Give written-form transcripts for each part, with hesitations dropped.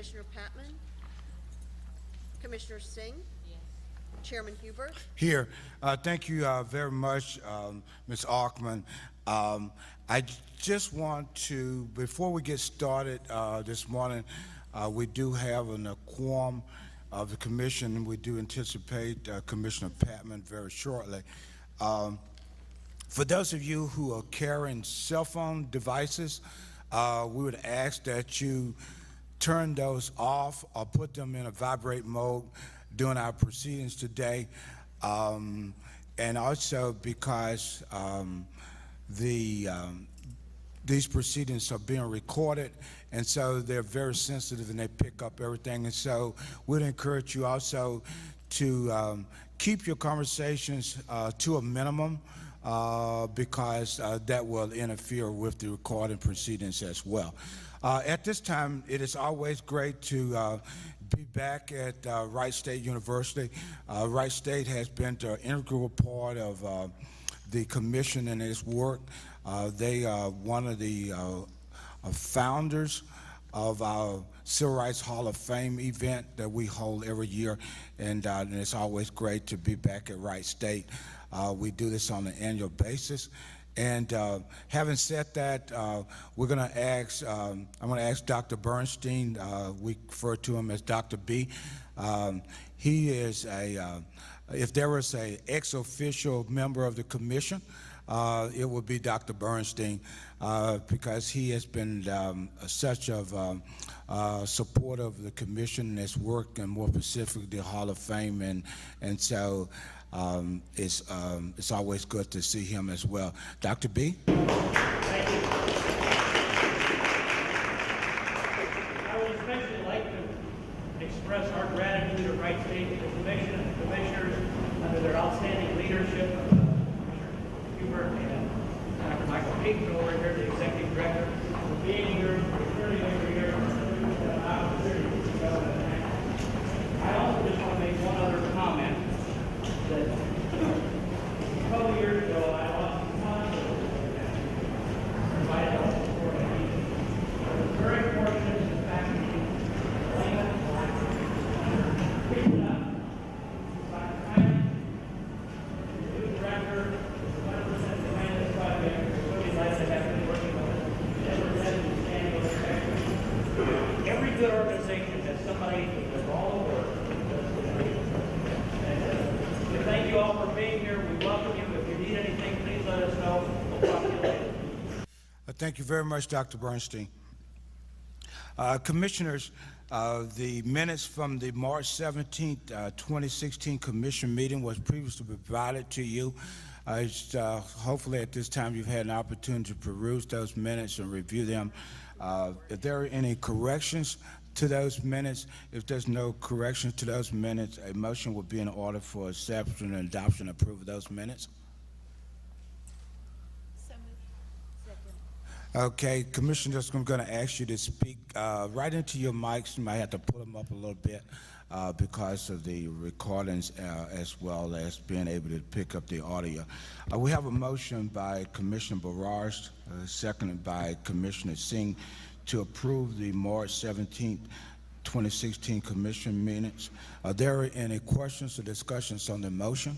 Commissioner Patman, Commissioner Singh, Chairman Hubert. Here. Thank you very much, Ms. Ackman. I just want to, before we get started this morning, we do have a quorum of the commission, and we do anticipate Commissioner Patman very shortly. For those of you who are carrying cell phone devices, we would ask that you turn those off or put them in a vibrate mode during our proceedings today. And also because these proceedings are being recorded, and so they're very sensitive and they pick up everything. And so we'd encourage you also to keep your conversations to a minimum because that will interfere with the recording proceedings as well. At this time, it is always great to be back at Wright State University. Wright State has been an integral part of the commission and its work. They are one of the founders of our Civil Rights Hall of Fame event that we hold every year, and it's always great to be back at Wright State. We do this on an annual basis. And having said that, we're going to ask, I'm going to ask Dr. Bernstein, we refer to him as Dr. B. He is if there was an ex-official member of the commission, it would be Dr. Bernstein because he has been such of support of the commission and its work, and more specifically the Hall of Fame, and so it's always good to see him as well. Dr. B? Thank you. I would especially like to express our gratitude to Wright State, the commission and the commissioners under their outstanding leadership of Commissioner Hubert and Dr. Michael Payton over here, the executive director, for being here, returning every year. I also just want to make one other comment that a couple years ago I lost a ton of provided health support I needed. I was very fortunate in the fact that picked up Dr. Hyman, the new director, 100% behind this project. We're really glad to have been working with us. Never had an annual inspection. Every good organization has somebody who does all the work. Thank you all for being here. We welcome you. If you need anything, please let us know. We'll talk to you later. Thank you very much, Dr. Bernstein. Commissioners, the minutes from the March 17th, 2016 commission meeting was previously provided to you. Hopefully at this time you've had an opportunity to peruse those minutes and review them. If there are any corrections to those minutes, if there's no corrections to those minutes, a motion will be in order for acceptance and adoption and approval of those minutes. So moved. Second. Okay, Commissioners, I'm going to ask you to speak right into your mics. You might have to pull them up a little bit because of the recordings as well as being able to pick up the audio. We have a motion by Commissioner Barrage, seconded by Commissioner Singh, to approve the March 17th, 2016 commission minutes. Are there any questions or discussions on the motion?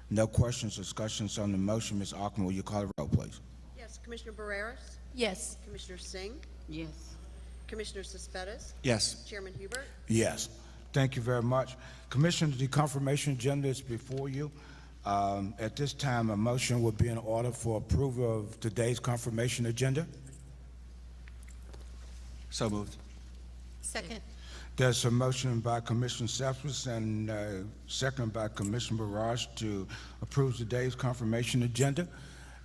No questions or discussions on the motion. Ms. Ackman, will you call the roll, please? Yes, Commissioner Barreras, Yes. Commissioner Singh, Yes. Commissioner Cespedes, Yes. Chairman Hubert. Yes. Thank you very much. Commissioner, the confirmation agenda is before you. At this time, a motion will be in order for approval of today's confirmation agenda. So moved. Second. There's a motion by Commissioner Cespedes and second by Commissioner Barrage to approve today's confirmation agenda.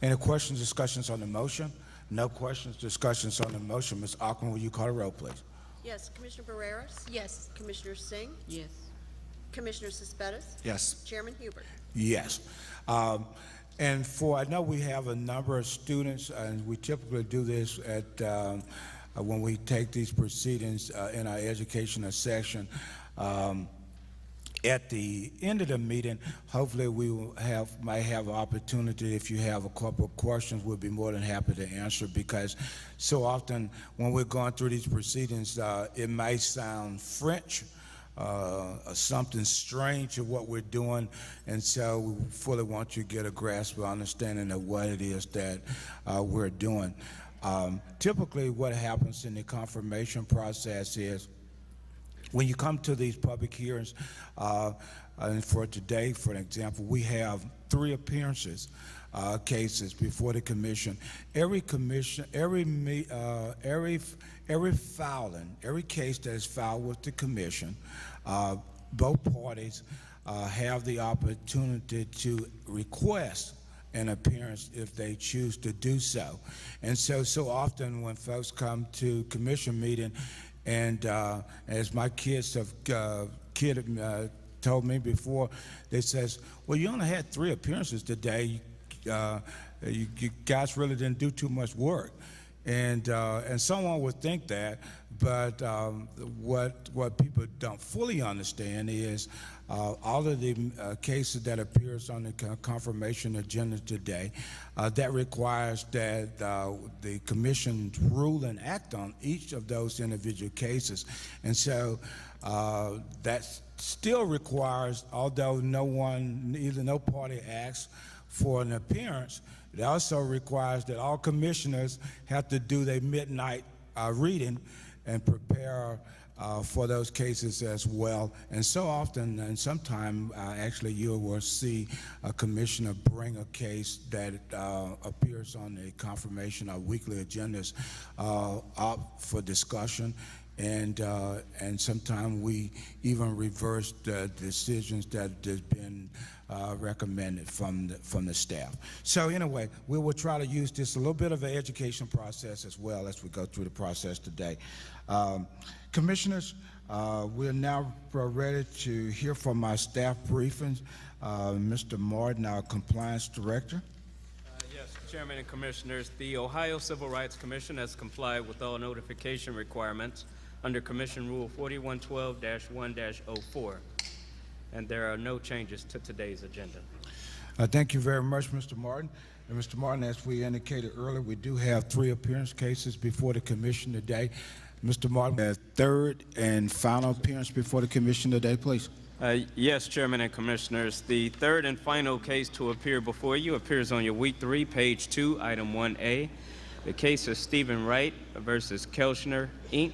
Any questions, discussions on the motion? No questions, discussions on the motion. Ms. Ackman, will you call the roll, please? Yes, Commissioner Barreras, Yes. Commissioner Singh, Yes. Commissioner Cespedes, Yes. Chairman Hubert. Yes. And I know we have a number of students, and we typically do this at when we take these proceedings in our educational section. At the end of the meeting, hopefully we will might have an opportunity, if you have a couple of questions, we'll be more than happy to answer, because so often when we're going through these proceedings, it might sound French, or something strange to what we're doing, and so we fully want you to get a grasp of understanding of what it is that we're doing. Typically what happens in the confirmation process is, when you come to these public hearings, and for today, for example, we have 3 appearances, cases before the commission. Every commission, every filing, every case that is filed with the commission, both parties have the opportunity to request an appearance if they choose to do so. And so often when folks come to commission meeting, and as my kids have told me before, they says, well, you only had 3 appearances today. You guys really didn't do too much work. And someone would think that, but what people don't fully understand is all of the cases that appears on the confirmation agenda today, that requires that the commission rule and act on each of those individual cases. And so that still requires, although no party asks for an appearance, it also requires that all commissioners have to do their midnight reading and prepare for those cases as well. And so often, and sometime, actually, you will see a commissioner bring a case that appears on the confirmation or weekly agendas up for discussion. And sometimes we even reverse the decisions that has been recommended from the staff. So anyway, we will try to use this a little bit of an education process as well as we go through the process today. Commissioners, we're now ready to hear from our staff briefings. Mr. Martin, our compliance director. Yes, Chairman and Commissioners, the Ohio Civil Rights Commission has complied with all notification requirements under Commission Rule 4112-1-04, and there are no changes to today's agenda. Thank you very much, Mr. Martin. And Mr. Martin, as we indicated earlier, we do have 3 appearance cases before the commission today. Mr. Martin, third and final appearance before the commission today, please. Yes, Chairman and Commissioners, the third and final case to appear before you appears on your Week 3, page 2, item 1A. The case is Stephen Wright versus Kelchner, Inc.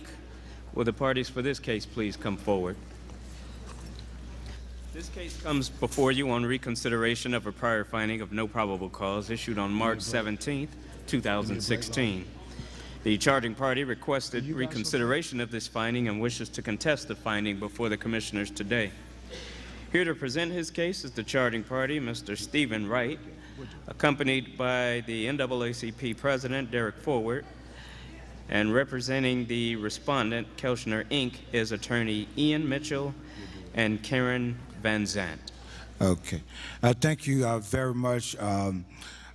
Will the parties for this case please come forward? This case comes before you on reconsideration of a prior finding of no probable cause issued on March 17, 2016. The charging party requested reconsideration of this finding and wishes to contest the finding before the commissioners today. Here to present his case is the charging party, Mr. Stephen Wright, accompanied by the NAACP President, Derek Forward, and representing the respondent, Kelchner, Inc., is attorney Ian Mitchell and Karen Van Zandt. Okay. Thank you very much,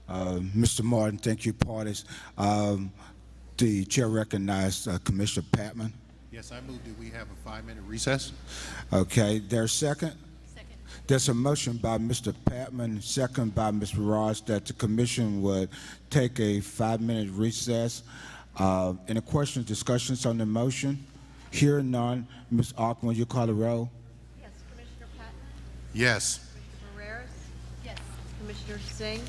Mr. Martin. Thank you, parties. The chair recognizes Commissioner Patman. Yes, I move that we have a 5-minute recess. Okay. There's second? Second. There's a motion by Mr. Patman, second by Ms. Raj, that the commission would take a 5-minute recess. Any questions, discussions on the motion? Hearing none. Ms. Auken, will you call the roll? Yes. Commissioner Patton? Yes. Commissioner Barreras? Yes. Commissioner Singh?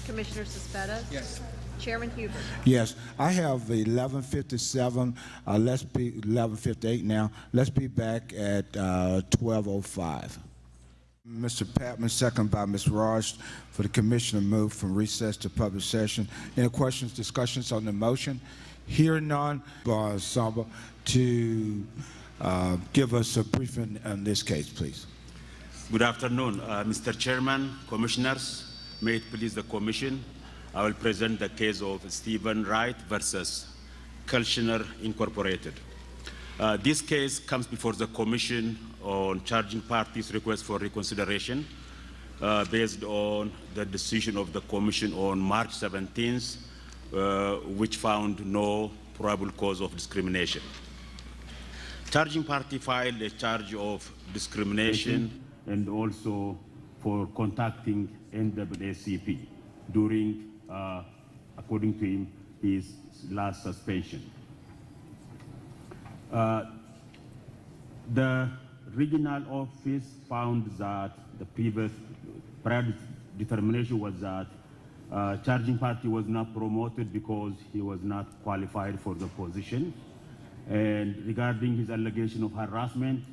Commissioner Cespedes? Yes. Chairman Huber? Yes. I have 11:57. Let's be 11:58 now. Let's be back at 12:05. Mr. Patman, second by Ms. Raj, for the commission to move from recess to public session. Any questions, discussions on the motion? Hearing none, Samba to give us a briefing on this case, please. Good afternoon, Mr. Chairman, Commissioners. May it please the Commission, I will present the case of Stephen Wright versus Kelchner Incorporated. This case comes before the Commission on charging parties' request for reconsideration based on the decision of the Commission on March 17th, which found no probable cause of discrimination. Charging party filed a charge of discrimination and also for contacting NAACP during, according to him, his last suspension. The regional office found that the prior determination was that charging party was not promoted because he was not qualified for the position. And regarding his allegation of harassment,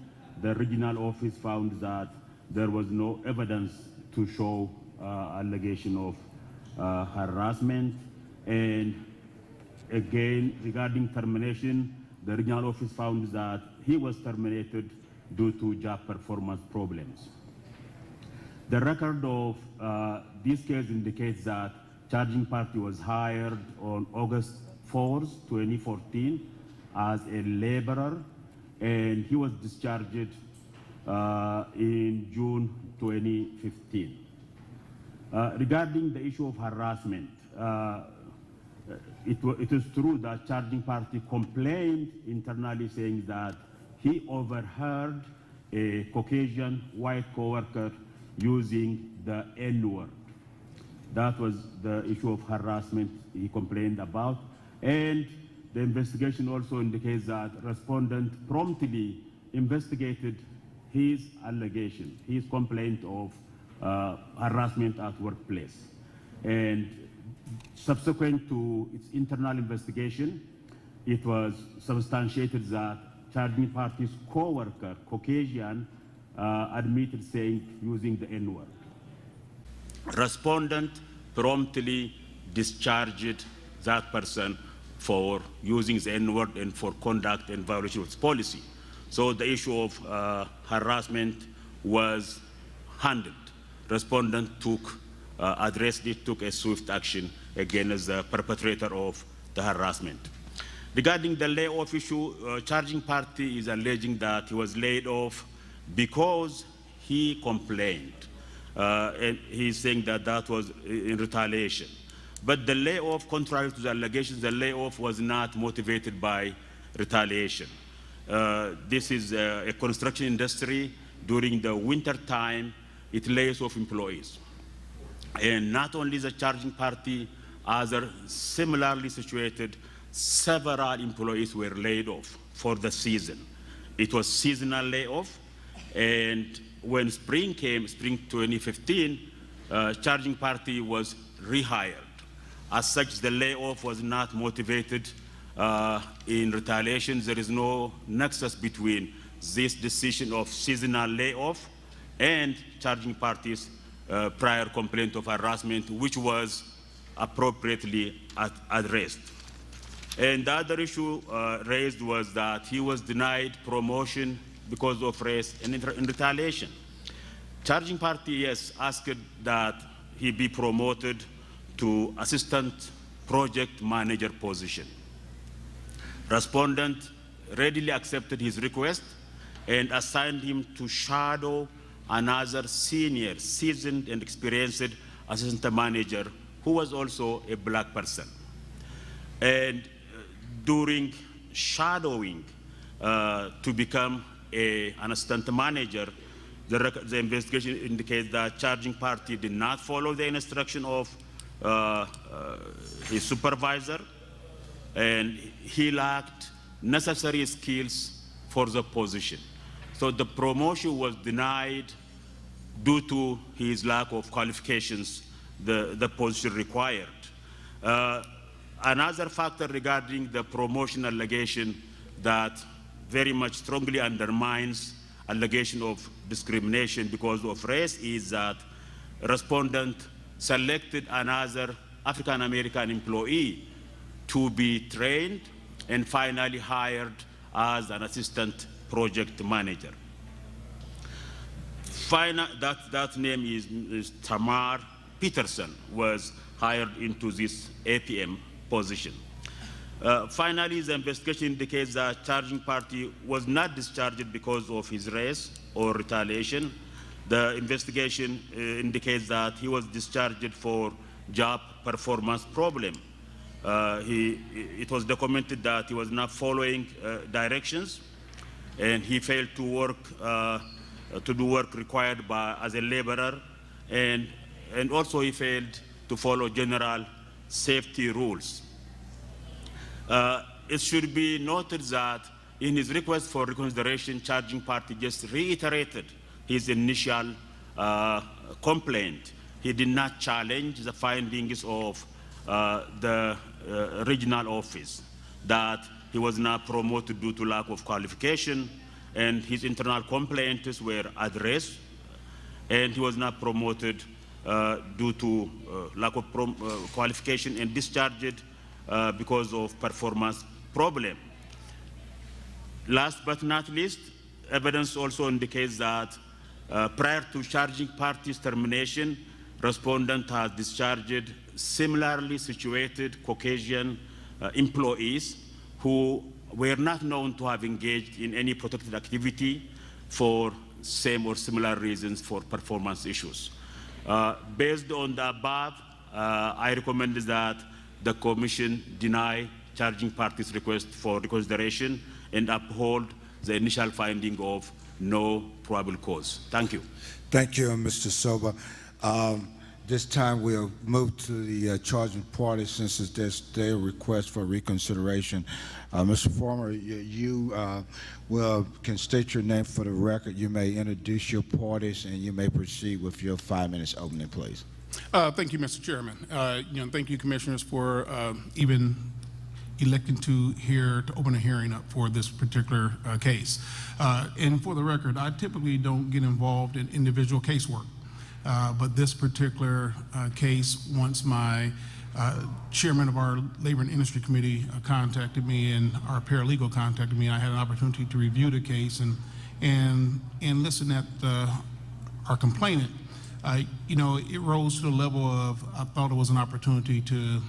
the regional office found that there was no evidence to show allegation of harassment. And again, regarding termination, the regional office found that he was terminated due to job performance problems. The record of this case indicates that charging party was hired on August 4th, 2014 as a laborer, and he was discharged in June 2015. Regarding the issue of harassment, it is true that charging party complained internally saying that he overheard a Caucasian white coworker using the N-word. That was the issue of harassment he complained about. And the investigation also indicates that respondent promptly investigated his allegation, his complaint of harassment at workplace. And subsequent to its internal investigation, it was substantiated that charging party's co-worker, Caucasian, admitted saying using the N-word. Respondent promptly discharged that person for using the N-word and for conduct and violation of its policy. So the issue of harassment was handled. Respondent addressed it, took a swift action against the perpetrator of the harassment. Regarding the layoff issue, charging party is alleging that he was laid off because he complained. And he's saying that that was in retaliation. But the layoff, contrary to the allegations, the layoff was not motivated by retaliation. This is a construction industry. During the winter time, it lays off employees. And not only the charging party, other similarly situated, several employees were laid off for the season. It was seasonal layoff, and when spring came, spring 2015, charging party was rehired. As such, the layoff was not motivated in retaliation. There is no nexus between this decision of seasonal layoff and charging party's prior complaint of harassment, which was appropriately addressed. And the other issue raised was that he was denied promotion because of race and in retaliation. Charging party, yes, asked that he be promoted to assistant project manager position. Respondent readily accepted his request and assigned him to shadow another senior, seasoned and experienced assistant manager who was also a black person. And during shadowing to become an assistant manager, the investigation indicates that charging party did not follow the instruction of his supervisor, and he lacked necessary skills for the position. So the promotion was denied due to his lack of qualifications the position required. Another factor regarding the promotion allegation that very much strongly undermines allegation of discrimination because of race is that respondent selected another African-American employee to be trained and finally hired as an assistant project manager. That name is Tamar Peterson, was hired into this APM position. Finally, the investigation indicates that charging party was not discharged because of his race or retaliation. The investigation indicates that he was discharged for job performance problem. It was documented that he was not following directions, and he failed to work to do work required as a laborer, and also he failed to follow general safety rules. It should be noted that in his request for reconsideration, charging party just reiterated his initial complaint. He did not challenge the findings of the regional office, that he was not promoted due to lack of qualification, and his internal complaints were addressed, and he was not promoted due to lack of qualification and discharged because of performance problem. Last but not least, evidence also indicates that prior to charging party's termination, respondent has discharged similarly situated Caucasian employees who were not known to have engaged in any protected activity for same or similar reasons for performance issues. Based on the above, I recommend that the Commission deny charging party's request for reconsideration and uphold the initial finding of no probable cause. Thank you. Thank you, Mr. Soba. This time we'll move to the charging party since it's their request for reconsideration. Mr. Farmer, you can state your name for the record. You may introduce your parties and you may proceed with your 5 minutes opening, please. Thank you, Mr. Chairman. Thank you, Commissioners, for even electing to open a hearing up for this particular case. And for the record, I typically don't get involved in individual casework. But this particular case, once my chairman of our Labor and Industry Committee contacted me and our paralegal contacted me, I had an opportunity to review the case and listen at our complainant. It rose to the level of, I thought it was an opportunity to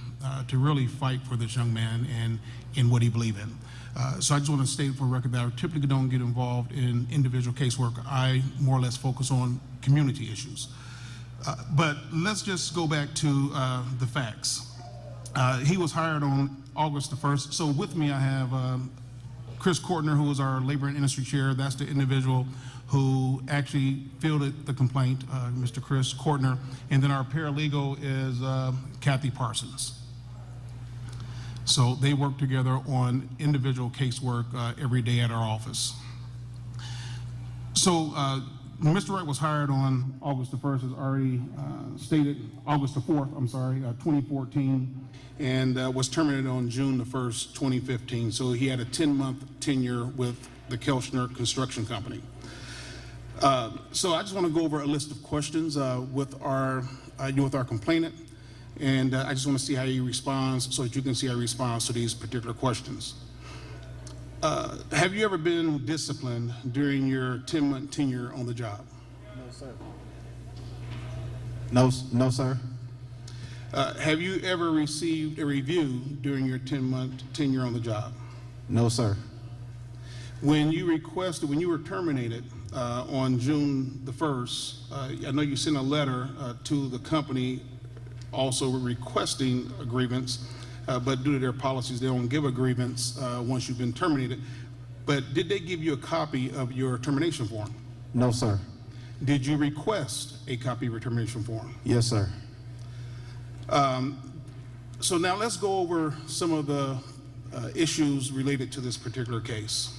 really fight for this young man and in what he believed in. So I just want to state for the record that I typically don't get involved in individual casework. I more or less focus on community issues. But let's just go back to the facts. He was hired on August the 1st. So with me, I have Chris Kortner, who is our Labor and Industry Chair. That's the individual who actually fielded the complaint, Mr. Chris Kortner. And then our paralegal is Kathy Parsons. So they work together on individual casework every day at our office. So Mr. Wright was hired on August the 1st, as already stated, August the 4th, 2014, and was terminated on June the 1st, 2015. So he had a 10-month tenure with the Kelchner Construction Company. So I just want to go over a list of questions with our complainant, and I just want to see how he responds so that you can see how he responds to these particular questions. Have you ever been disciplined during your 10-month tenure on the job? No, sir. No, sir. Have you ever received a review during your 10-month tenure on the job? No, sir. When you were terminated on June the 1st, I know you sent a letter to the company also requesting a grievance, but due to their policies, they don't give a grievance once you've been terminated. But did they give you a copy of your termination form? No, sir. Did you request a copy of your termination form? Yes, sir. So now let's go over some of the issues related to this particular case.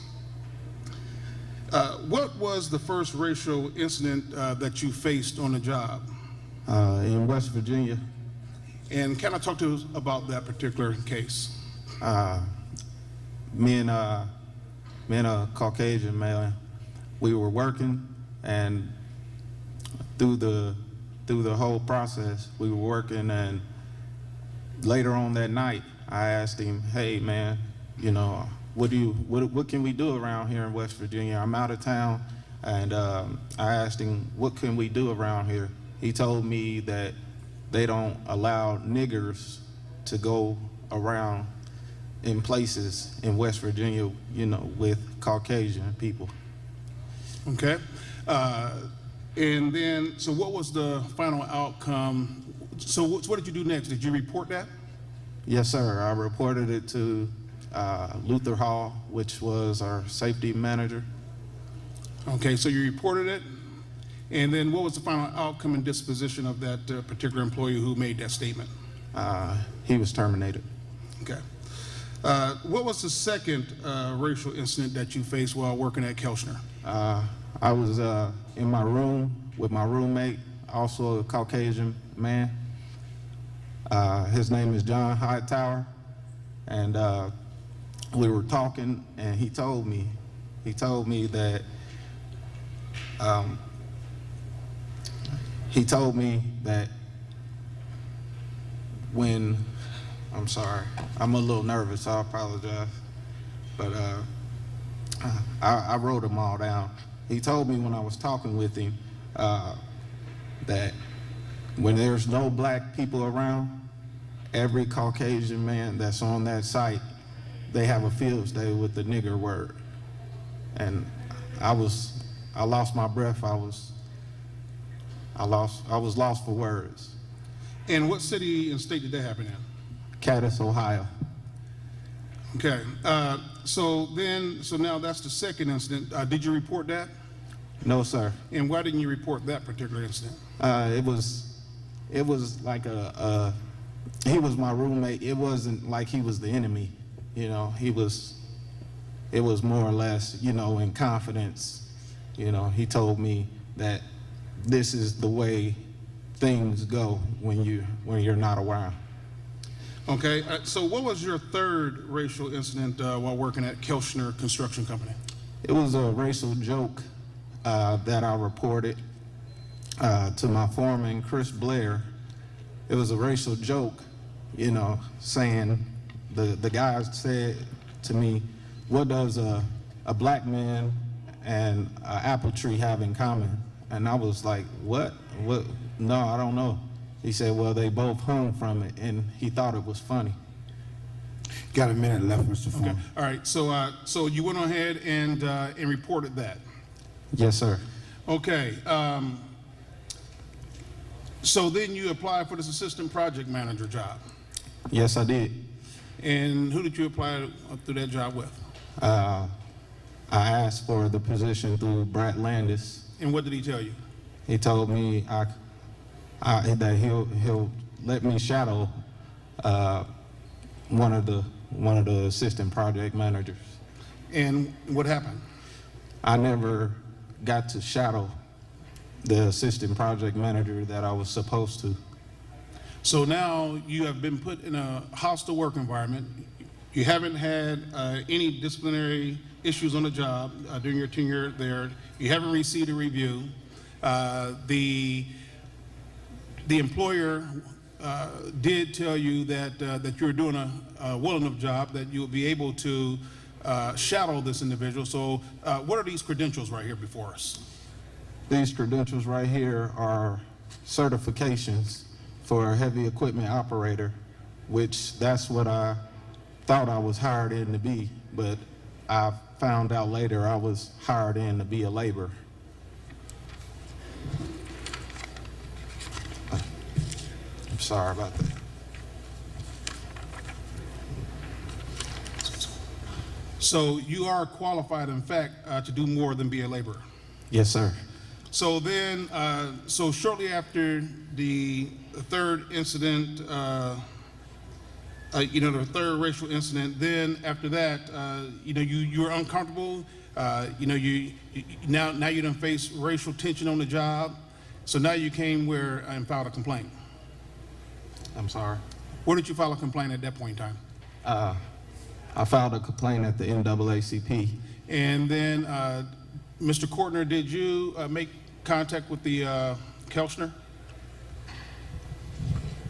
What was the first racial incident that you faced on the job? In West Virginia. And can I talk to us about that particular case? Me and a Caucasian man, we were working, and through the whole process, we were working, and later on that night, I asked him, "Hey, man, what can we do around here in West Virginia? I'm out of town," and I asked him, "What can we do around here?" He told me that they don't allow niggers to go around in places in West Virginia, with Caucasian people. Okay. And then, so what was the final outcome? So what did you do next? Did you report that? Yes, sir. I reported it to Luther Hall, which was our safety manager. Okay, so you reported it, and then what was the final outcome and disposition of that particular employee who made that statement? He was terminated. Okay. What was the second racial incident that you faced while working at Kelchner? I was in my room with my roommate, also a Caucasian man. His name is John Hightower, and we were talking, and he told me that when, I'm sorry, I'm a little nervous, I apologize, but I wrote them all down. He told me when I was talking with him that when there's no black people around, every Caucasian man that's on that site, they have a field day with the nigger word. And I lost my breath. I was lost for words. And what city and state did that happen in? Cadiz, Ohio. Okay, so now that's the second incident. Did you report that? No, sir. And why didn't you report that particular incident? It was like he was my roommate. It wasn't like he was the enemy, you know. It was more or less, you know, in confidence. You know, he told me that this is the way things go when you're not around. Okay, so what was your third racial incident while working at Kelchner Construction Company? It was a racial joke that I reported to my foreman, Chris Blair. It was a racial joke, you know, saying, the guy said to me, what does a black man and an apple tree have in common? And I was like, what? No, I don't know. He said, well, they both hung from it, and he thought it was funny. Got a minute left, Mr. Foreman. Okay. All right, so you went ahead and reported that. Yes, sir. Okay, so then you applied for this assistant project manager job. Yes, I did. And who did you apply through that job with? I asked for the position through Brad Landis. And what did he tell you? He told me that he'll let me shadow one of the assistant project managers. And what happened? I never got to shadow the assistant project manager that I was supposed to. So now you have been put in a hostile work environment. You haven't had any disciplinary issues on the job during your tenure there. You haven't received a review. The employer did tell you that you were doing a well enough job that you would be able to shadow this individual. So what are these credentials right here before us? These credentials right here are certifications for a heavy equipment operator, which that's what I thought I was hired in to be, but I found out later I was hired in to be a laborer. I'm sorry about that. So you are qualified, in fact, to do more than be a laborer. Yes, sir. So then, so shortly after the third incident, the third racial incident, then after that, you were uncomfortable. Now you done face racial tension on the job. So now you came where and filed a complaint. I'm sorry. Where did you file a complaint at that point in time? I filed a complaint at the NAACP. And then, Mr. Courtner, did you make contact with the Kelchner?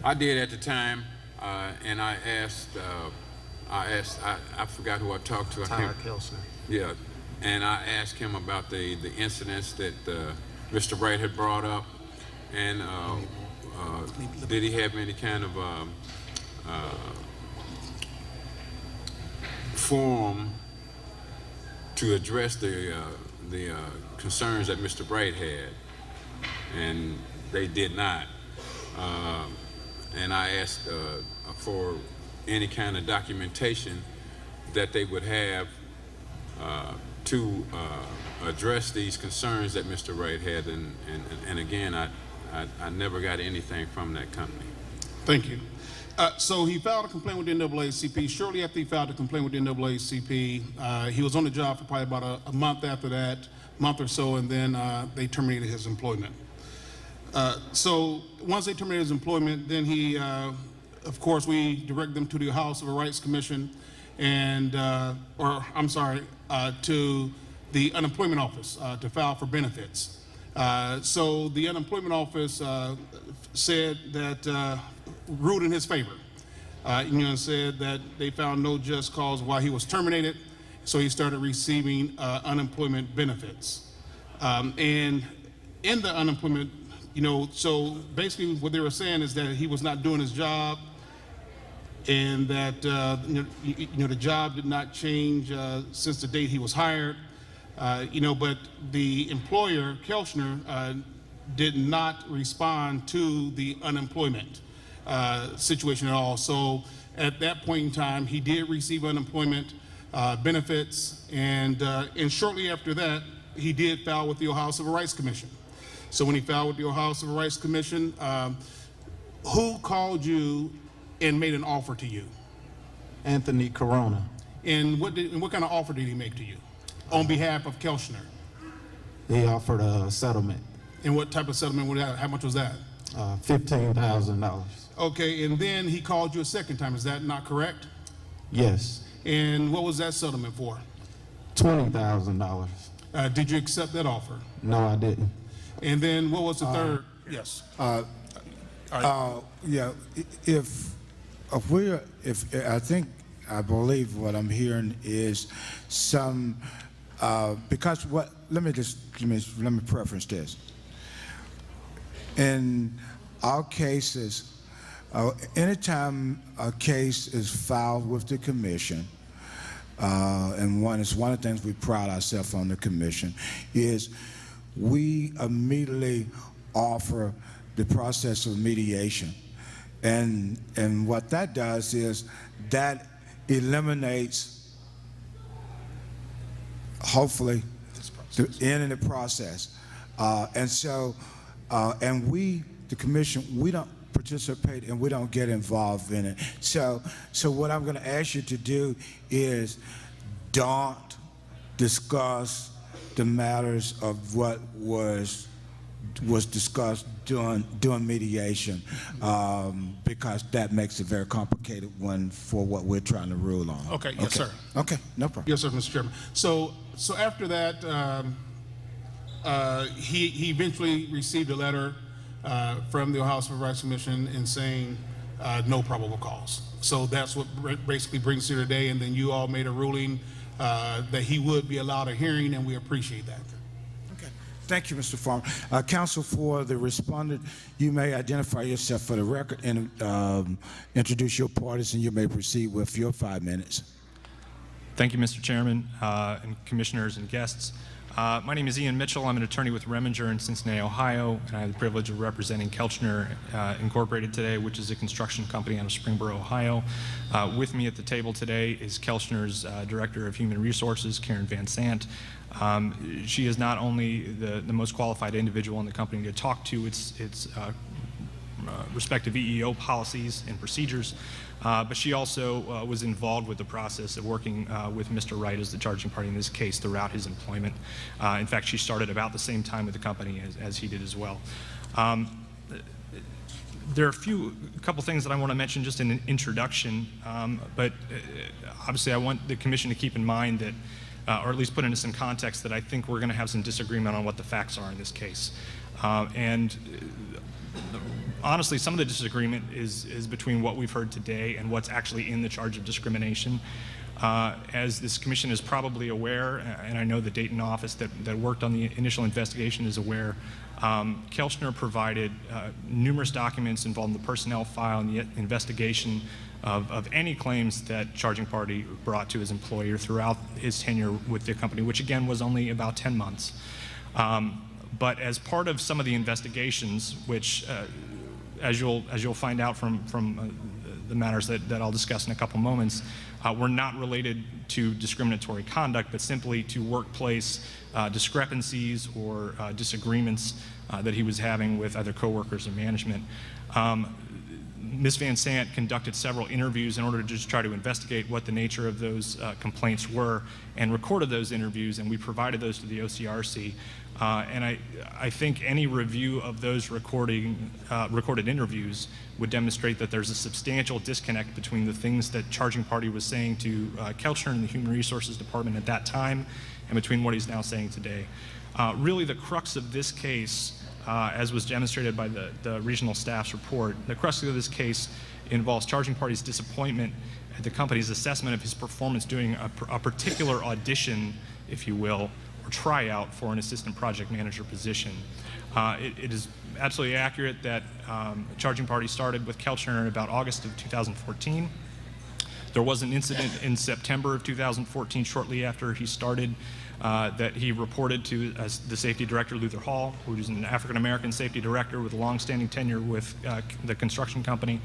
I did at the time, and I forgot who I talked to. Tyler Kelchner. Yeah, and I asked him about the incidents that Mr. Bright had brought up, and did he have any kind of forum to address the concerns that Mr. Bright had, and they did not. And I asked for any kind of documentation that they would have to address these concerns that Mr. Wright had, and again, I never got anything from that company. Thank you. So he filed a complaint with the NAACP. Shortly after he filed a complaint with the NAACP, he was on the job for probably about a month after that, month or so, and then they terminated his employment. So once they terminated his employment, then he, of course, we directed them to the Ohio Civil Rights Commission, and, to the unemployment office to file for benefits. So the unemployment office said that, ruled in his favor, and said that they found no just cause why he was terminated, so he started receiving unemployment benefits. And in the unemployment, so basically what they were saying is that he was not doing his job, and that the job did not change since the date he was hired. But the employer, Kelchner, did not respond to the unemployment situation at all. So at that point in time, he did receive unemployment benefits, and shortly after that, he did file with the Ohio Civil Rights Commission. So when he filed with the Ohio Civil Rights Commission, who called you and made an offer to you? Anthony Corona. And what kind of offer did he make to you on behalf of Kelchner? He offered a settlement. And what type of settlement was that? How much was that? $15,000. Okay, and then he called you a second time. Is that not correct? Yes. And what was that settlement for? $20,000. Did you accept that offer? No, I didn't. And then what was the third? Yes. Yeah, I believe what I'm hearing is some, because let me preference this. In our cases, anytime a case is filed with the commission, and one of the things we pride ourselves on the commission is we immediately offer the process of mediation. And what that does is that eliminates, hopefully, the end of the process. And we, the commission, we don't participate and we don't get involved in it. So what I'm going to ask you to do is don't discuss the matters of what was discussed during mediation, because that makes it very complicated one for what we're trying to rule on. Okay, yes, sir. Okay, no problem. Yes, sir, Mr. Chairman. So after that, he eventually received a letter from the Ohio Civil Rights Commission in saying no probable cause. So that's what basically brings us here today, and then you all made a ruling that he would be allowed a hearing, and we appreciate that. Okay, thank you, Mr. Farmer. Counsel for the respondent, you may identify yourself for the record and introduce your parties, and you may proceed with your 5 minutes. Thank you, Mr. Chairman, and commissioners and guests. My name is Ian Mitchell. I'm an attorney with Reminger in Cincinnati, Ohio, and I have the privilege of representing Kelchner Incorporated today, which is a construction company out of Springboro, Ohio. With me at the table today is Kelchner's Director of Human Resources, Karen Van Sant. She is not only the most qualified individual in the company to talk to its respective EEO policies and procedures, but she also was involved with the process of working with Mr. Wright as the charging party in this case throughout his employment. In fact, she started about the same time with the company as he did as well. There are a couple things that I want to mention just in an introduction, but obviously I want the commission to keep in mind that, or at least put into some context, that I think we're going to have some disagreement on what the facts are in this case. Honestly, some of the disagreement is between what we've heard today and what's actually in the charge of discrimination. As this commission is probably aware, and I know the Dayton office that worked on the initial investigation is aware, Kelchner provided numerous documents involving the personnel file and the investigation of any claims that charging party brought to his employer throughout his tenure with the company, which again was only about 10 months. But as part of some of the investigations, which as you'll find out from the matters that I'll discuss in a couple moments were not related to discriminatory conduct, but simply to workplace discrepancies or disagreements that he was having with other coworkers or management. Ms. Van Sant conducted several interviews in order to just try to investigate what the nature of those complaints were, and recorded those interviews, and we provided those to the OCRC. And I think any review of those recorded interviews would demonstrate that there's a substantial disconnect between the things that Charging Party was saying to Kelchner and the Human Resources Department at that time, and between what he's now saying today. Really, the crux of this case, as was demonstrated by the regional staff's report, the crux of this case involves Charging Party's disappointment at the company's assessment of his performance doing a particular audition, if you will, or tryout for an assistant project manager position. It is absolutely accurate that Charging Party started with Kelchner in about August of 2014. There was an incident in September of 2014, shortly after he started, that he reported to the safety director, Luther Hall, who is an African-American safety director with a long-standing tenure with the construction company.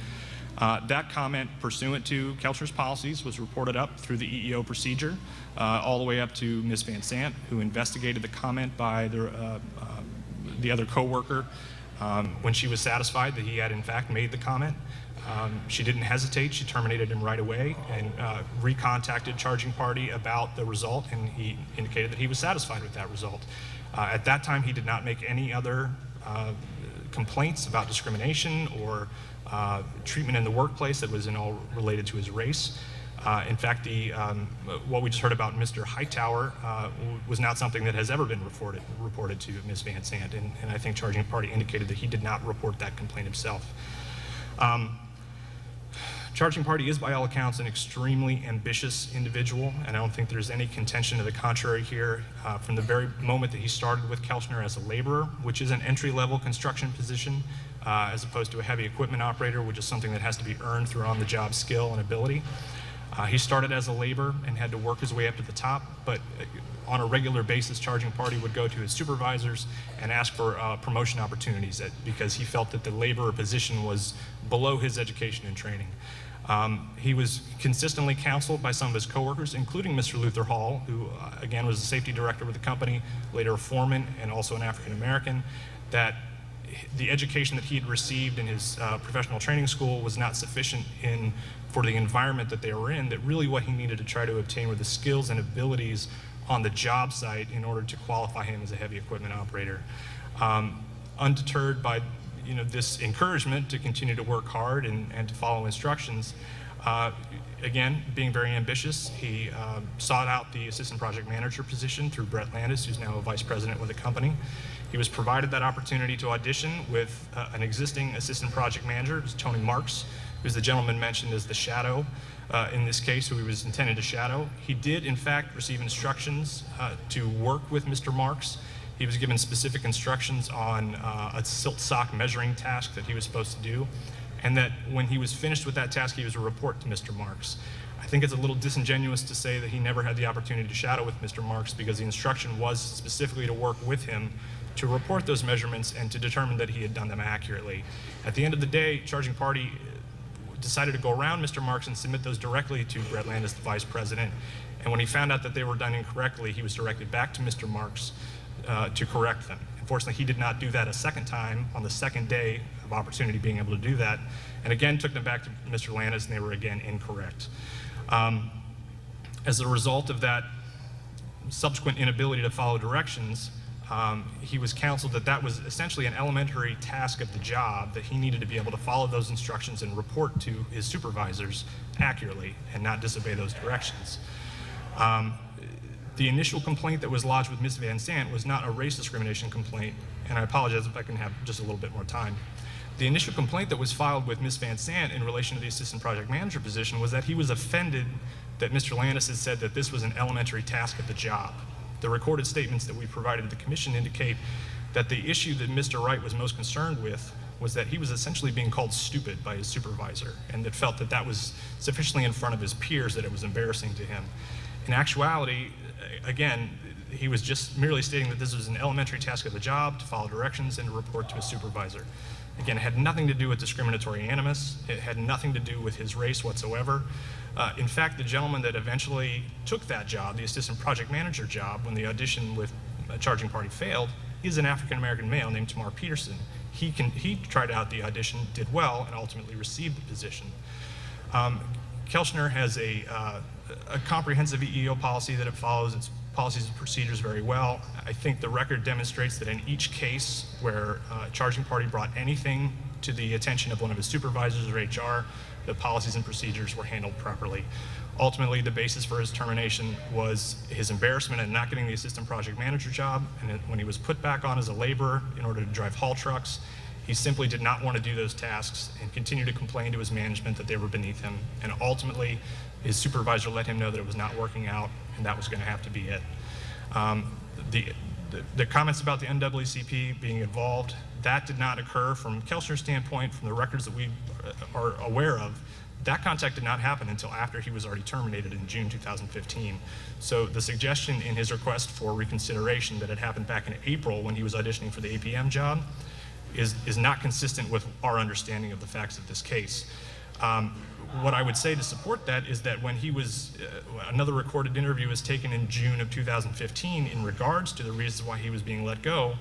That comment, pursuant to Kelchner's policies, was reported up through the EEO procedure, all the way up to Ms. Van Sant, who investigated the comment by the other coworker. When she was satisfied that he had in fact made the comment, she didn't hesitate. She terminated him right away and recontacted Charging Party about the result, and he indicated that he was satisfied with that result. At that time, he did not make any other complaints about discrimination or treatment in the workplace that was in all related to his race. In fact, what we just heard about Mr. Hightower was not something that has ever been reported to Ms. Van Sant, and I think Charging Party indicated that he did not report that complaint himself. Charging Party is, by all accounts, an extremely ambitious individual, and I don't think there's any contention to the contrary here. From the very moment that he started with Kelchner as a laborer, which is an entry-level construction position, as opposed to a heavy equipment operator, which is something that has to be earned through on-the-job skill and ability. He started as a laborer and had to work his way up to the top, but on a regular basis, Charging Party would go to his supervisors and ask for promotion opportunities because he felt that the laborer position was below his education and training. He was consistently counseled by some of his coworkers, including Mr. Luther Hall, who again was the safety director with the company, later a foreman and also an African American, that the education that he had received in his professional training school was not sufficient for the environment that they were in, that really what he needed to try to obtain were the skills and abilities on the job site in order to qualify him as a heavy equipment operator. Undeterred by this encouragement to continue to work hard and to follow instructions, again, being very ambitious, he sought out the assistant project manager position through Brett Landis, who's now a vice president with the company. He was provided that opportunity to audition with an existing assistant project manager, Tony Marks, who's the gentleman mentioned as the shadow in this case, who he was intended to shadow. He did, in fact, receive instructions to work with Mr. Marks. He was given specific instructions on a silt sock measuring task that he was supposed to do, and that when he was finished with that task, he was to report to Mr. Marks. I think it's a little disingenuous to say that he never had the opportunity to shadow with Mr. Marks, because the instruction was specifically to work with him to report those measurements and to determine that he had done them accurately. At the end of the day, Charging Party decided to go around Mr. Marks and submit those directly to Brett Landis, the vice president. And when he found out that they were done incorrectly, he was directed back to Mr. Marks to correct them. Unfortunately, he did not do that a second time on the second day of opportunity being able to do that, and again took them back to Mr. Landis, and they were again incorrect. As a result of that subsequent inability to follow directions, he was counseled that that was essentially an elementary task of the job, that he needed to be able to follow those instructions and report to his supervisors accurately and not disobey those directions. The initial complaint that was lodged with Ms. Van Sant was not a race discrimination complaint, and I apologize if I can have just a little bit more time. The initial complaint that was filed with Ms. Van Sant in relation to the assistant project manager position was that he was offended that Mr. Landis had said that this was an elementary task of the job. The recorded statements that we provided to the commission indicate that the issue that Mr. Wright was most concerned with was that he was essentially being called stupid by his supervisor, and that felt that that was sufficiently in front of his peers that it was embarrassing to him. In actuality, again, he was just merely stating that this was an elementary task of the job to follow directions and to report to his supervisor. Again, it had nothing to do with discriminatory animus. It had nothing to do with his race whatsoever. In fact, the gentleman that eventually took that job, the assistant project manager job, when the audition with a charging party failed, he's an African-American male named Tamar Peterson. He tried out the audition, did well, and ultimately received the position. Kelchner has a comprehensive EEO policy that it follows its policies and procedures very well. I think the record demonstrates that in each case where a charging party brought anything to the attention of one of his supervisors or HR, the policies and procedures were handled properly. Ultimately, the basis for his termination was his embarrassment at not getting the assistant project manager job, and when he was put back on as a laborer in order to drive haul trucks, he simply did not want to do those tasks and continued to complain to his management that they were beneath him. And ultimately, his supervisor let him know that it was not working out, and that was going to have to be it. The comments about the NAACP being involved, that did not occur from Kelchner's standpoint, from the records that we are aware of. That contact did not happen until after he was already terminated in June 2015. So the suggestion in his request for reconsideration that it happened back in April when he was auditioning for the APM job is not consistent with our understanding of the facts of this case. What I would say to support that is that when he was, another recorded interview was taken in June of 2015 in regards to the reasons why he was being let go,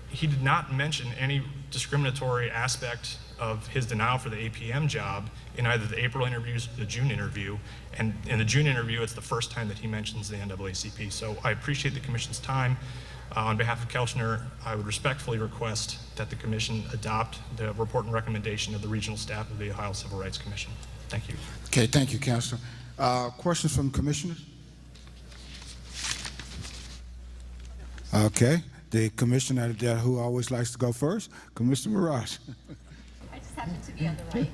he did not mention any discriminatory aspect of his denial for the APM job in either the April interviews or the June interview. And in the June interview, it's the first time that he mentions the NAACP. So I appreciate the Commission's time. On behalf of Kelchner, I would respectfully request that the Commission adopt the report and recommendation of the regional staff of the Ohio Civil Rights Commission. Thank you. Okay, thank you, Councilor. Questions from commissioners? Okay, the commissioner who always likes to go first, Commissioner Mirage. I just happen to be on the right.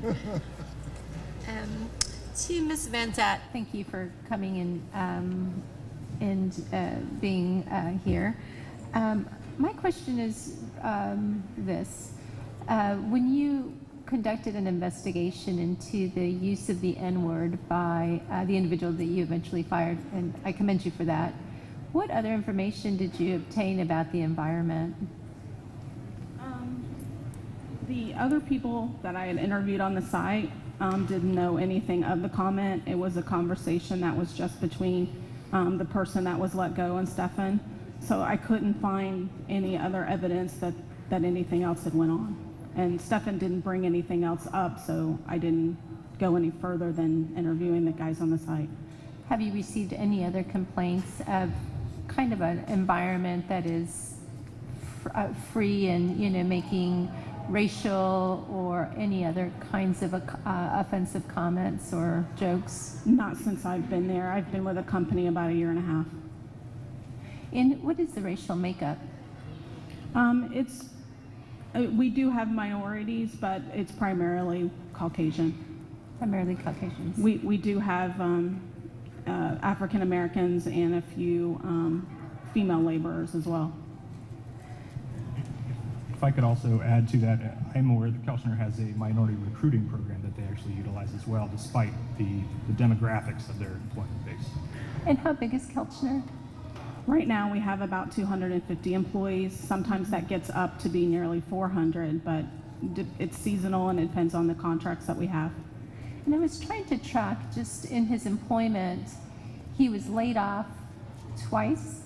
To Ms. Van Zant, thank you for coming in and being here. My question is this. When you conducted an investigation into the use of the N-word by the individual that you eventually fired, and I commend you for that, what other information did you obtain about the environment? The other people that I had interviewed on the site didn't know anything of the comment. It was a conversation that was just between the person that was let go and Stefan. So I couldn't find any other evidence that anything else had went on. And Stefan didn't bring anything else up, so I didn't go any further than interviewing the guys on the site. Have you received any other complaints of kind of an environment that is free and, you know, making racial or any other kinds of offensive comments or jokes? Not since I've been there. I've been with the company about 1.5 years. And what is the racial makeup? We do have minorities, but it's primarily Caucasian. Primarily Caucasians. We do have African Americans and a few female laborers as well. If I could also add to that, I'm aware that Kelchner has a minority recruiting program that they actually utilize as well, despite the demographics of their employment base. And how big is Kelchner? Right now we have about 250 employees. Sometimes that gets up to be nearly 400, but it's seasonal and it depends on the contracts that we have. And I was trying to track just in his employment, he was laid off twice?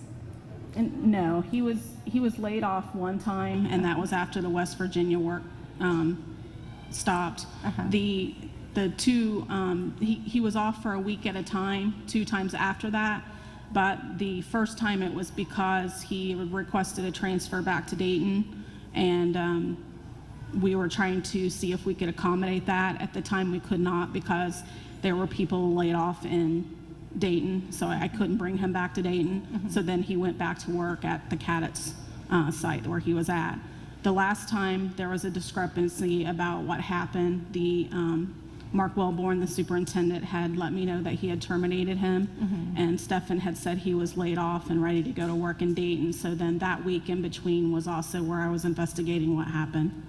And no, he was laid off one time, and that was after the West Virginia work stopped. The two he was off for a week at a time, 2 times after that. But the first time it was because he requested a transfer back to Dayton, and we were trying to see if we could accommodate that. At the time we could not because there were people laid off in Dayton, so I couldn't bring him back to Dayton. So then he went back to work at the Cadets site where he was at. The last time there was a discrepancy about what happened, the Mark Wellborn, the superintendent, had let me know that he had terminated him, and Stefan had said he was laid off and ready to go to work in Dayton. So then that week in between was also where I was investigating what happened.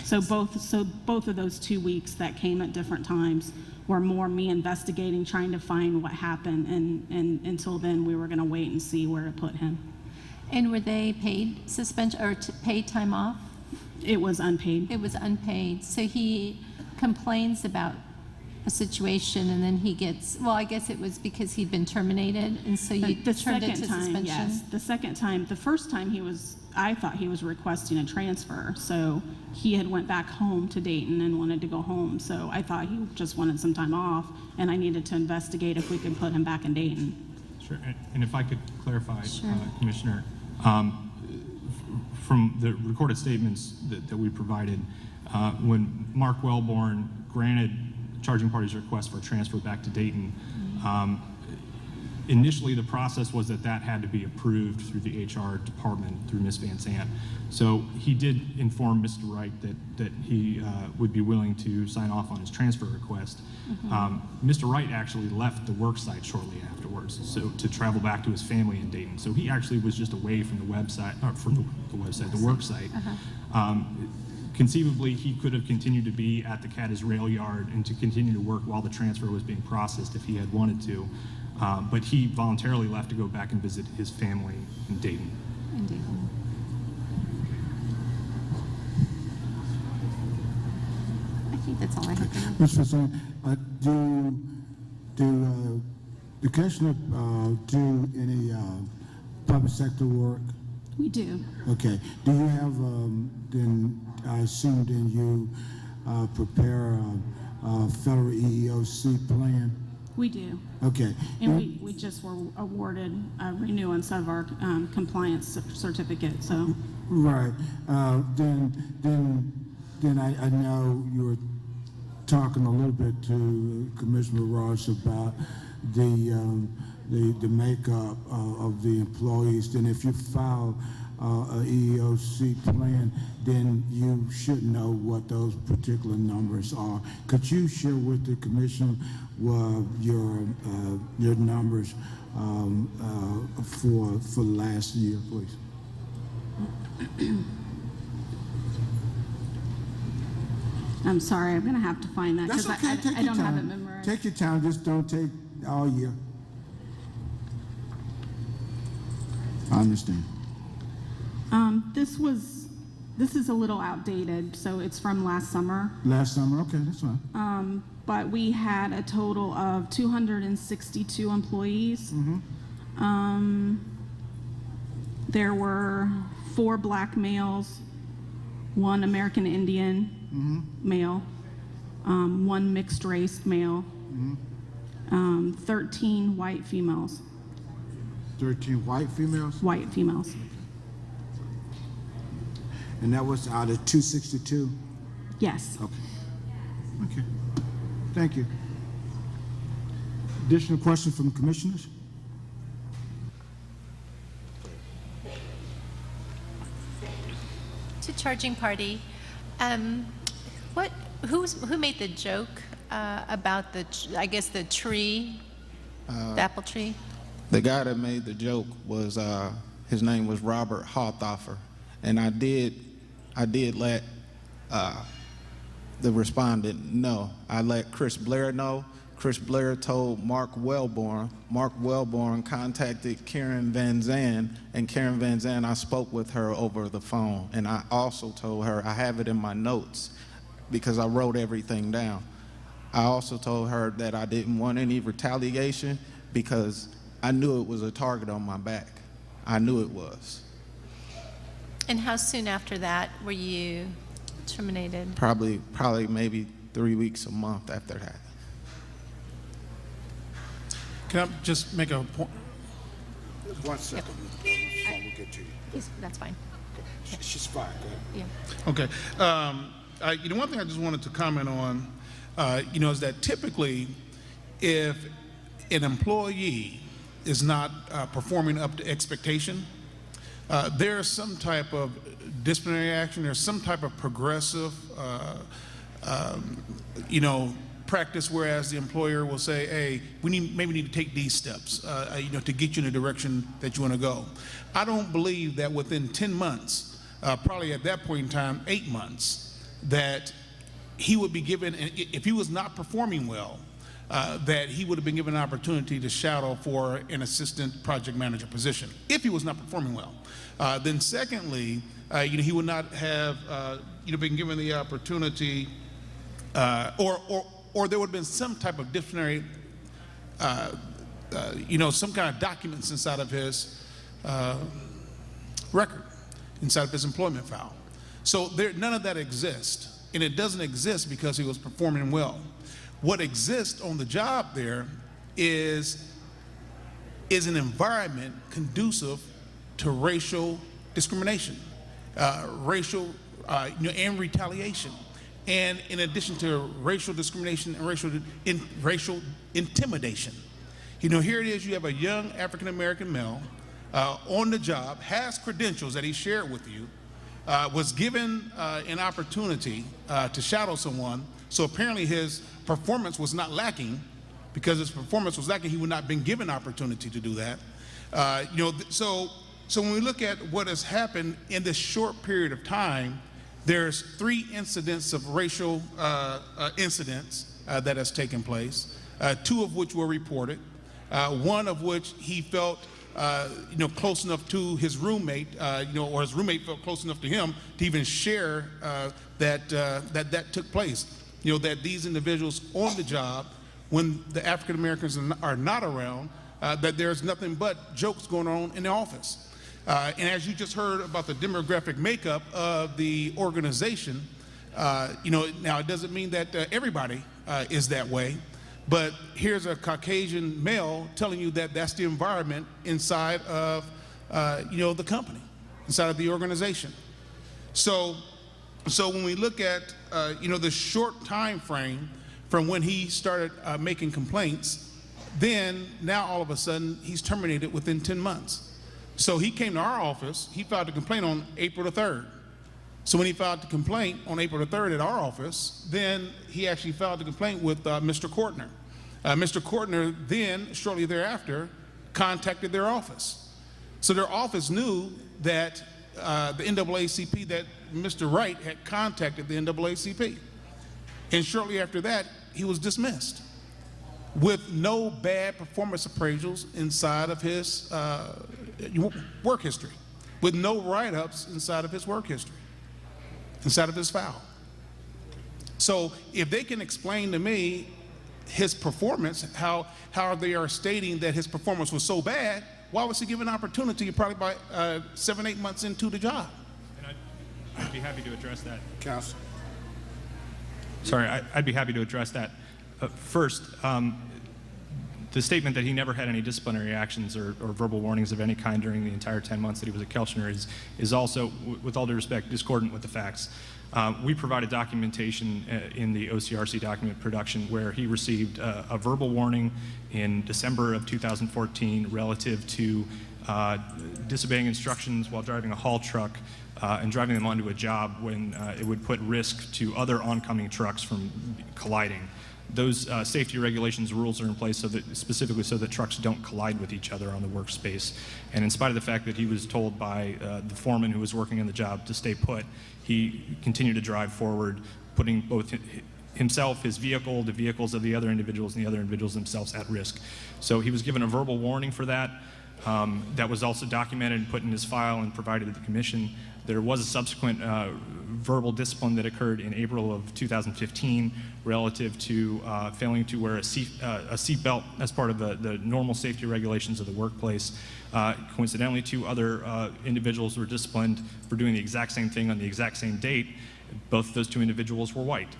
So both of those 2 weeks that came at different times were more me investigating, trying to find what happened, and until then we were going to wait and see where to put him. And were they paid suspension or paid time off? It was unpaid. It was unpaid. So he complains about a situation and then he gets, well, I guess it was because he'd been terminated and so you The turned it second to time, suspension? yes. The second time, the first time I thought he was requesting a transfer. So he had went back home to Dayton and wanted to go home. So I thought he just wanted some time off and I needed to investigate if we could put him back in Dayton. Sure. And if I could clarify, Sure. Commissioner, from the recorded statements that we provided, when Mark Wellborn granted charging party's request for a transfer back to Dayton, initially the process was that had to be approved through the HR department, through Ms. Van Zandt. So he did inform Mr. Wright that he would be willing to sign off on his transfer request. Mr. Wright actually left the work site shortly afterwards, so to travel back to his family in Dayton. So he actually was just away from the website, or from the work site. Conceivably, he could have continued to be at the Caddis rail yard and to continue to work while the transfer was being processed if he had wanted to. But he voluntarily left to go back and visit his family in Dayton. I think that's all I have to know. Mr. President, do the commissioner do any public sector work? We do. Okay. Do you have, then, I assume then you prepare a federal EEOC plan? We do. Okay. And we just were awarded a renewance of our compliance certificate, so. Right. Then I know you were talking a little bit to Commissioner Ross about the makeup of the employees. Then if you file a EEOC plan, then you should know what those particular numbers are. Could you share with the commission your numbers for last year, please? I'm sorry, I'm gonna have to find that That's because okay. Take I your don't have it time. memorized. Take your time. Just don't take all year. I understand. This is a little outdated, so it's from last summer. Last summer, okay, that's fine. But we had a total of 262 employees. There were 4 black males, 1 American Indian male, 1 mixed race male, 13 white females. 13 white females? White females. And that was out of 262? Yes. Okay. Okay. Thank you. Additional questions from commissioners? To charging party, who made the joke about the tree, the apple tree? The guy that made the joke was, his name was Robert Hawthoffer, and I did let the respondent know. I let Chris Blair know. Chris Blair told Mark Wellborn. Mark Wellborn contacted Karen Van Zandt, and Karen Van Zandt, I spoke with her over the phone, and I also told her, I have it in my notes because I wrote everything down. I also told her that I didn't want any retaliation because I knew it was a target on my back. I knew it was. And how soon after that were you terminated? Probably maybe 3 weeks, a month after that. Can I just make a point? 1 second. We'll get to you. That's fine. She's fine. Go ahead. Okay. One thing I just wanted to comment on, is that typically, if an employee is not performing up to expectation, there's some type of disciplinary action. There's some type of progressive, practice, whereas the employer will say, hey, we maybe need to take these steps, to get you in the direction that you want to go. I don't believe that within 10 months, probably at that point in time, 8 months, that he would be given, if he was not performing well, that he would have been given an opportunity to shadow for an assistant project manager position if he was not performing well. Then secondly, he would not have been given the opportunity, or there would have been some type of disciplinary, some kind of documents inside of his record, inside of his employment file. So none of that exists, and it doesn't exist because he was performing well. What exists on the job there is an environment conducive to racial discrimination, and retaliation. And in addition to racial discrimination and racial intimidation. Here it is, you have a young African-American male on the job, has credentials that he shared with you, was given an opportunity to shadow someone, so apparently his performance was not lacking. Because his performance was lacking, he would not have been given opportunity to do that. So when we look at what has happened in this short period of time, there's 3 incidents of racial incidents that has taken place, 2 of which were reported, 1 of which he felt close enough to his roommate, or his roommate felt close enough to him to even share that took place. That these individuals on the job, when the African Americans are not around, that there's nothing but jokes going on in the office. And as you just heard about the demographic makeup of the organization, now it doesn't mean that everybody is that way, but here's a Caucasian male telling you that that's the environment inside of the company, inside of the organization. So when we look at the short time frame from when he started making complaints, then now all of a sudden he's terminated within 10 months. So he came to our office, he filed a complaint on April the 3rd. So when he filed the complaint on April the 3rd at our office, then he actually filed the complaint with Mr. Kortner. Mr. Kortner then, shortly thereafter, contacted their office. So their office knew that the NAACP, that Mr. Wright had contacted the NAACP. And shortly after that, he was dismissed with no bad performance appraisals inside of his work history, with no write-ups inside of his work history, inside of his file. So if they can explain to me his performance, how they are stating that his performance was so bad, why was he given an opportunity probably by 7, 8 months into the job? And I'd be happy to address that. Counsel. Sorry, I'd be happy to address that. First, the statement that he never had any disciplinary actions or verbal warnings of any kind during the entire 10 months that he was at Kelchner is also, with all due respect, discordant with the facts. We provided documentation in the OCRC document production where he received a verbal warning in December of 2014 relative to disobeying instructions while driving a haul truck and driving them onto a job when it would put risk to other oncoming trucks from colliding. Those safety regulations rules are in place specifically so that trucks don't collide with each other on the workspace. And in spite of the fact that he was told by the foreman who was working on the job to stay put, he continued to drive forward, putting both himself, his vehicle, the vehicles of the other individuals, and the other individuals themselves at risk. So he was given a verbal warning for that. That was also documented and put in his file and provided to the commission. There was a subsequent verbal discipline that occurred in April of 2015 relative to failing to wear a seat belt as part of the normal safety regulations of the workplace. Coincidentally, 2 other individuals were disciplined for doing the exact same thing on the exact same date. Both of those 2 individuals were white.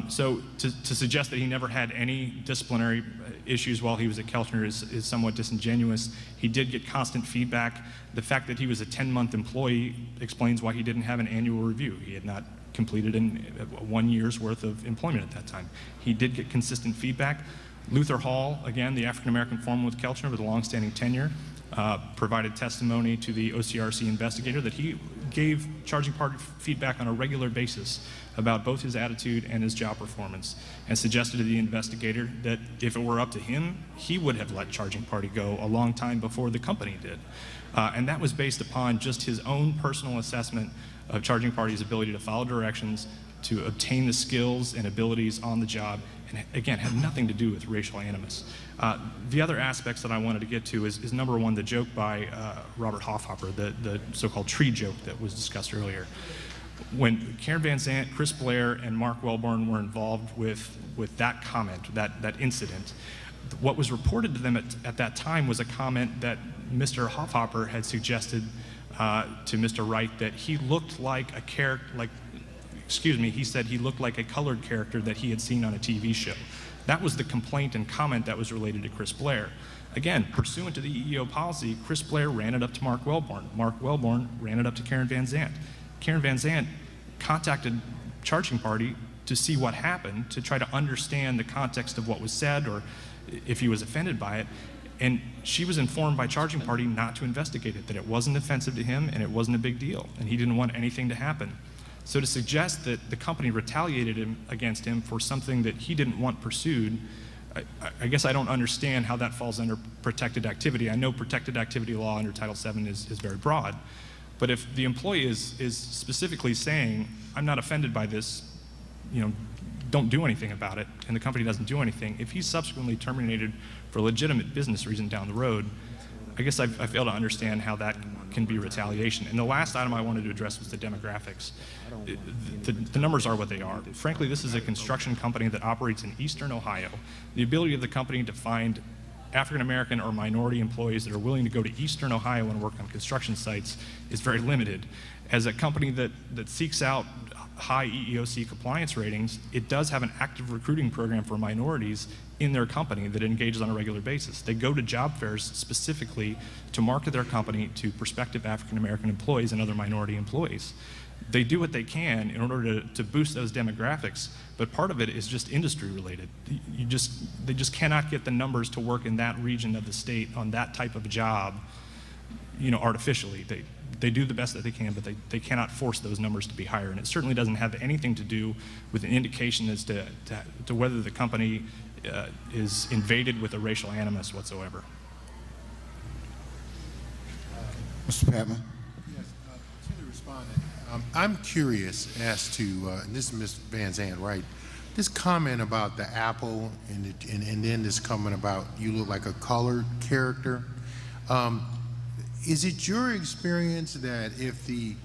So to suggest that he never had any disciplinary issues while he was at Kelchner is somewhat disingenuous. He did get constant feedback. The fact that he was a 10-month employee explains why he didn't have an annual review. He had not completed 1 year's worth of employment at that time. He did get consistent feedback. Luther Hall, again, the African-American foreman with Kelchner with a long-standing tenure, provided testimony to the OCRC investigator that he gave charging party feedback on a regular basis about both his attitude and his job performance, and suggested to the investigator that if it were up to him, he would have let charging party go a long time before the company did. And that was based upon just his own personal assessment of charging party's ability to follow directions, to obtain the skills and abilities on the job, and again, had nothing to do with racial animus. The other aspects that I wanted to get to is number one, the joke by Robert Hofhopper, the so-called tree joke that was discussed earlier. When Karen Van Zant, Chris Blair, and Mark Wellborn were involved with that comment, that incident, what was reported to them at that time was a comment that Mr. Hofhopper had suggested to Mr. Wright that he looked like a character, he said he looked like a colored character that he had seen on a TV show. That was the complaint and comment that was related to Chris Blair. Again, pursuant to the EEO policy, Chris Blair ran it up to Mark Wellborn. Mark Wellborn ran it up to Karen Van Zant. Karen Van Zant contacted Charging Party to see what happened, to try to understand the context of what was said or if he was offended by it. And she was informed by Charging Party not to investigate it, that it wasn't offensive to him and it wasn't a big deal, and he didn't want anything to happen. So to suggest that the company retaliated against him for something that he didn't want pursued, I guess I don't understand how that falls under protected activity. I know protected activity law under Title VII is very broad, but if the employee is specifically saying, I'm not offended by this, don't do anything about it, and the company doesn't do anything, if he's subsequently terminated for a legitimate business reason down the road, I guess I fail to understand how that can be retaliation. And the last item I wanted to address was the demographics. The numbers are what they are. Frankly, this is a construction company that operates in eastern Ohio. The ability of the company to find African American or minority employees that are willing to go to eastern Ohio and work on construction sites is very limited. As a company that seeks out high EEOC compliance ratings, it does have an active recruiting program for minorities in their company that engages on a regular basis. They go to job fairs specifically to market their company to prospective African American employees and other minority employees. They do what they can in order to boost those demographics, but part of it is just industry related. They just cannot get the numbers to work in that region of the state on that type of job, artificially. They do the best that they can, but they cannot force those numbers to be higher. And it certainly doesn't have anything to do with an indication as to whether the company is invaded with a racial animus whatsoever. Mr. Patman. Yes, to the respondent, I'm curious as to, and this is Ms. Van Zant, right? This comment about the apple and then this comment about you look like a colored character. Is it your experience that if the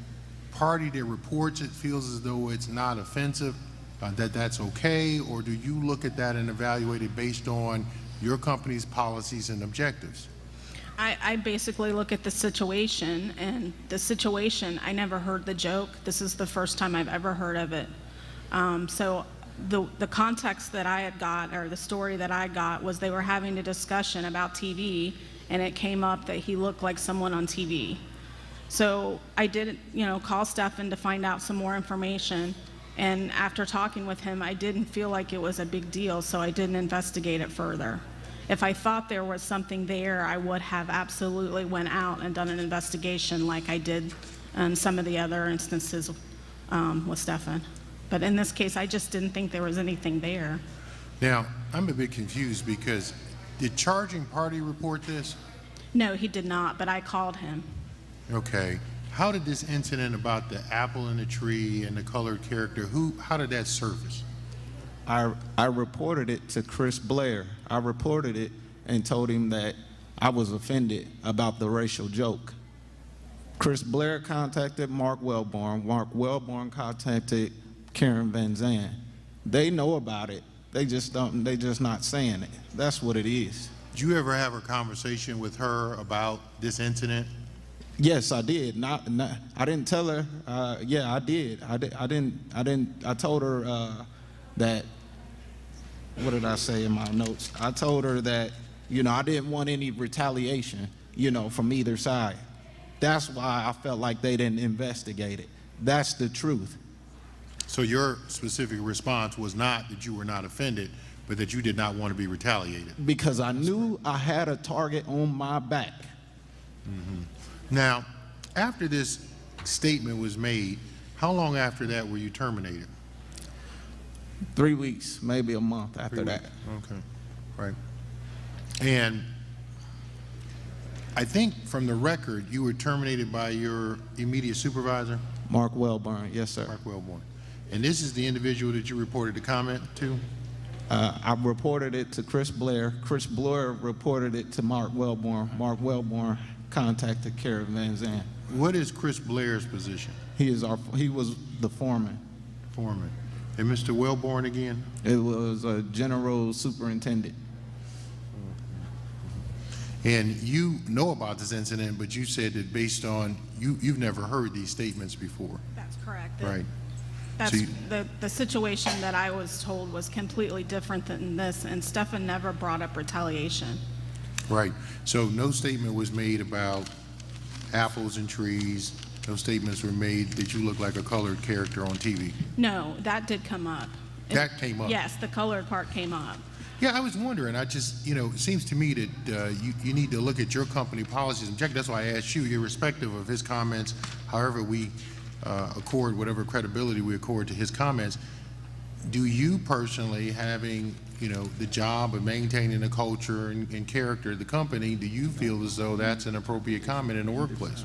party that reports it feels as though it's not offensive, that's okay, or do you look at that and evaluate it based on your company's policies and objectives? I basically look at the situation, and the situation, I never heard the joke. This is the first time I've ever heard of it. So the context that I had got, or the story that I got, was they were having a discussion about TV, and it came up that he looked like someone on TV. So I did, call Stephan to find out some more information, and after talking with him, I didn't feel like it was a big deal, so I didn't investigate it further. If I thought there was something there, I would have absolutely went out and done an investigation like I did in some of the other instances with Stephan. But in this case, I just didn't think there was anything there. Now, I'm a bit confused because did Charging Party report this? No, he did not, but I called him. Okay. How did this incident about the apple in the tree and the colored character, how did that surface? I reported it to Chris Blair. I reported it and told him that I was offended about the racial joke. Chris Blair contacted Mark Wellborn. Mark Wellborn contacted Karen Van Zant. They know about it. They just not saying it. That's what it is. Did you ever have a conversation with her about this incident? Yes, I did. I didn't tell her. Yeah, I did. I told her that. What did I say in my notes? I told her that I didn't want any retaliation from either side. That's why I felt like they didn't investigate it. That's the truth. So your specific response was not that you were not offended, but that you did not want to be retaliated. Because I knew I had a target on my back. Mm-hmm. Now, after this statement was made, how long after that were you terminated? 3 weeks, maybe a month after that. Okay, right. And I think from the record, you were terminated by your immediate supervisor? Mark Wellborn, yes, sir. Mark Wellborn. And this is the individual that you reported the comment to? I reported it to Chris Blair. Chris Blair reported it to Mark Wellborn. Mark Wellborn contacted Karen Van Zant. What is Chris Blair's position? He was the foreman. Foreman. And Mr. Wellborn again? It was a general superintendent. And you know about this incident, but you said that based on, you've never heard these statements before. That's correct. Right. That's So you- the situation that I was told was completely different than this, and Stefan never brought up retaliation. Right. So no statement was made about apples and trees. No statements were made that you look like a colored character on TV. No, that did come up. That came up? Yes, the colored part came up. Yeah, I was wondering. I just, it seems to me that you need to look at your company policies and check. That's why I asked you, irrespective of his comments, however we accord whatever credibility we accord to his comments, do you personally, having, the job of maintaining the culture and character of the company, do you feel as though that's an appropriate comment in the workplace?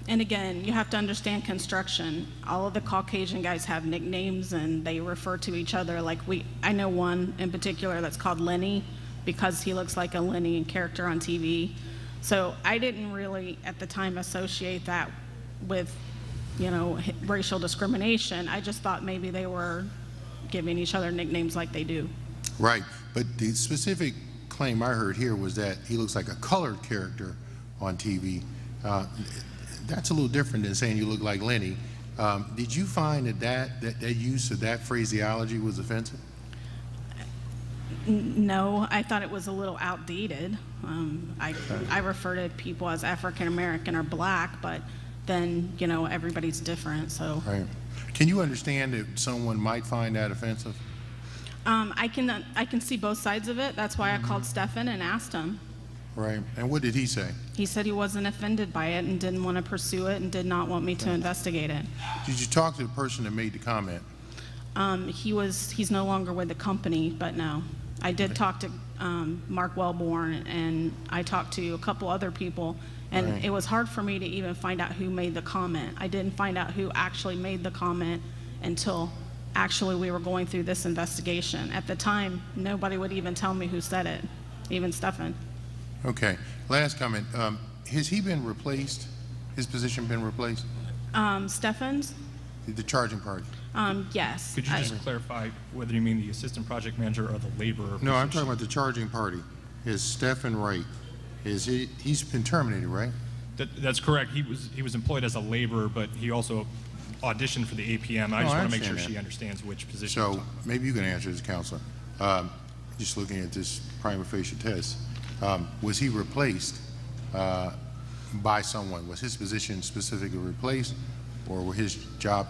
And again, you have to understand construction. All of the Caucasian guys have nicknames, and they refer to each other like I know one in particular that's called Lenny because he looks like a Lenny character on TV. So I didn't really at the time associate that with, racial discrimination. I just thought maybe they were giving each other nicknames like they do. Right. But the specific claim I heard here was that he looks like a colored character on TV. That's a little different than saying you look like Lenny. Did you find that use of that phraseology was offensive? No, I thought it was a little outdated. I refer to people as African American or black, but then everybody's different. So. Right. Can you understand that someone might find that offensive? I can see both sides of it. That's why I called Stefan and asked him. Right. And what did he say? He said he wasn't offended by it and didn't want to pursue it and did not want me to investigate it. Did you talk to the person that made the comment? He's no longer with the company, but no. I did talk to Mark Wellborn, and I talked to a couple other people, and Right. it was hard for me to even find out who made the comment. I didn't find out who actually made the comment until actually we were going through this investigation. At the time, nobody would even tell me who said it, even Stefan. Okay. Last comment. Has he been replaced? His position been replaced? Stefan's? The charging party? Yes. Could you just clarify whether you mean the assistant project manager or the laborer? No, I'm position? talking about the charging party. Is Stefan Wright? He's been terminated, right? That's correct. He was employed as a laborer, but he also auditioned for the APM. I just want to make sure she understands which position. So maybe you can answer this, Counselor. Just looking at this prima facie test, was he replaced by someone? Was his position specifically replaced, or were his job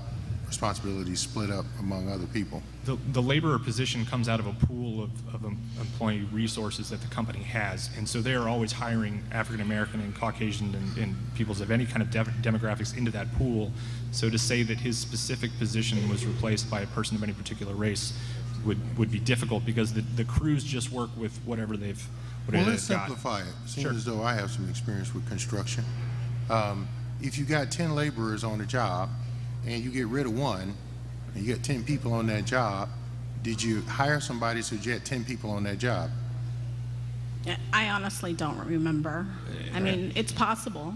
responsibilities split up among other people? The laborer position comes out of a pool of employee resources that the company has, and so they are always hiring African American and Caucasian and peoples of any kind of demographics into that pool. So to say that his specific position was replaced by a person of any particular race would be difficult, because the crews just work with whatever they've Well, let's got. simplify it. Seems Sure. as though I have some experience with construction. If you got 10 laborers on a job and you get rid of one, and you got 10 people on that job, did you hire somebody so you had 10 people on that job? I honestly don't remember. I mean, it's possible.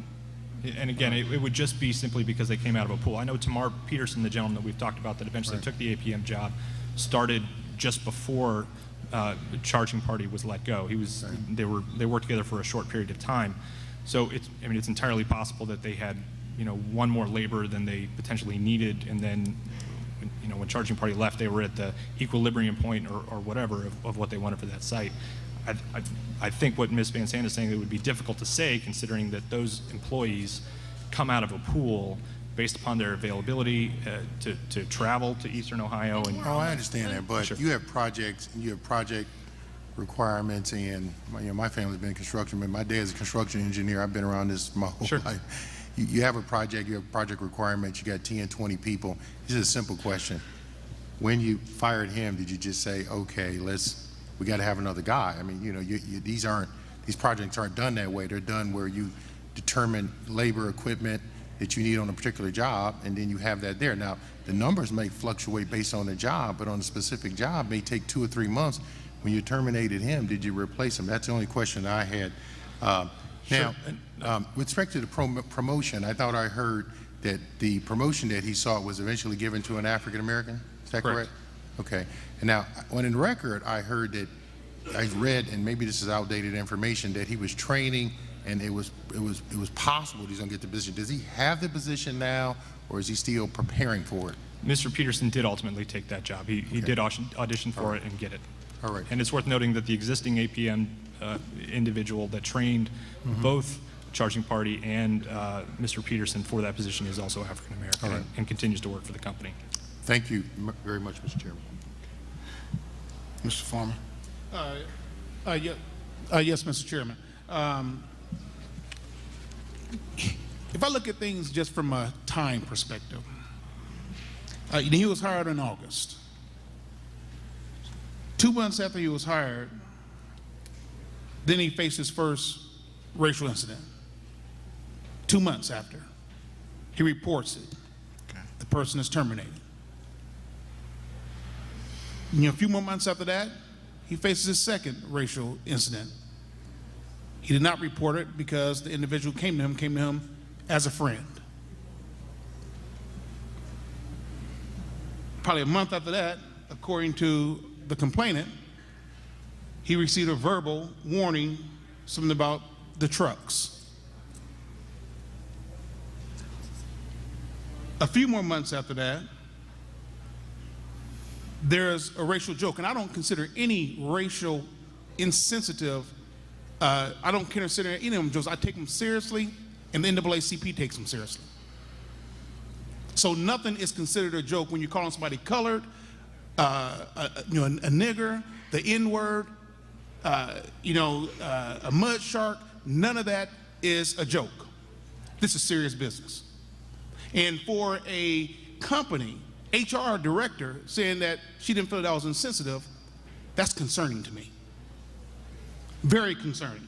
And again, it would just be simply because they came out of a pool. I know Tamar Peterson, the gentleman that we've talked about that eventually took the APM job, started just before the charging party was let go. They worked together for a short period of time. So it's entirely possible that they had one more laborer than they potentially needed, and then when charging party left, they were at the equilibrium point or whatever of what they wanted for that site. I think what Ms. Van Sant is saying, it would be difficult to say, considering that those employees come out of a pool based upon their availability to travel to Eastern Ohio. And I understand that, but Sure. you have projects and you have project requirements, and my family's been in construction, but my dad's a construction engineer. I've been around this my whole life. You have a project, you have project requirements, you got 10, 20 people. This is a simple question. When you fired him, did you just say, okay, we got to have another guy? I mean, these projects aren't done that way. They're done where you determine labor, equipment that you need on a particular job, and then you have that there. Now, the numbers may fluctuate based on the job, but on a specific job, may take 2 or 3 months. When you terminated him, did you replace him? That's the only question I had. Now, with respect to the promotion, I thought I heard that the promotion that he sought was eventually given to an African American. Is that correct? Okay. And now, when in record, I heard that I read, and maybe this is outdated information, that he was training, and it was possible he's going to get the position. Does he have the position now, or is he still preparing for it? Mr. Peterson did ultimately take that job. He did audition for it and get it. All right. And it's worth noting that the existing APM individual that trained both Charging Party and Mr. Peterson for that position is also African American and continues to work for the company. Thank you very much, Mr. Chairman. Mr. Farmer. Yes, Mr. Chairman. If I look at things just from a time perspective, he was hired in August. 2 months after he was hired, then he faced his first racial incident. 2 months after, he reports it. The person is terminated. A few more months after that, he faces his second racial incident. He did not report it because the individual came to him as a friend. Probably a month after that, according to the complainant, he received a verbal warning, something about the trucks. A few more months after that, there's a racial joke, and I don't consider any racial insensitive, I don't consider any of them jokes. I take them seriously, and the NAACP takes them seriously. So nothing is considered a joke when you're calling somebody colored, a nigger, the N-word, a mud shark. None of that is a joke. This is serious business. And for a company, HR director saying that she didn't feel that was insensitive, that's concerning to me. Very concerning.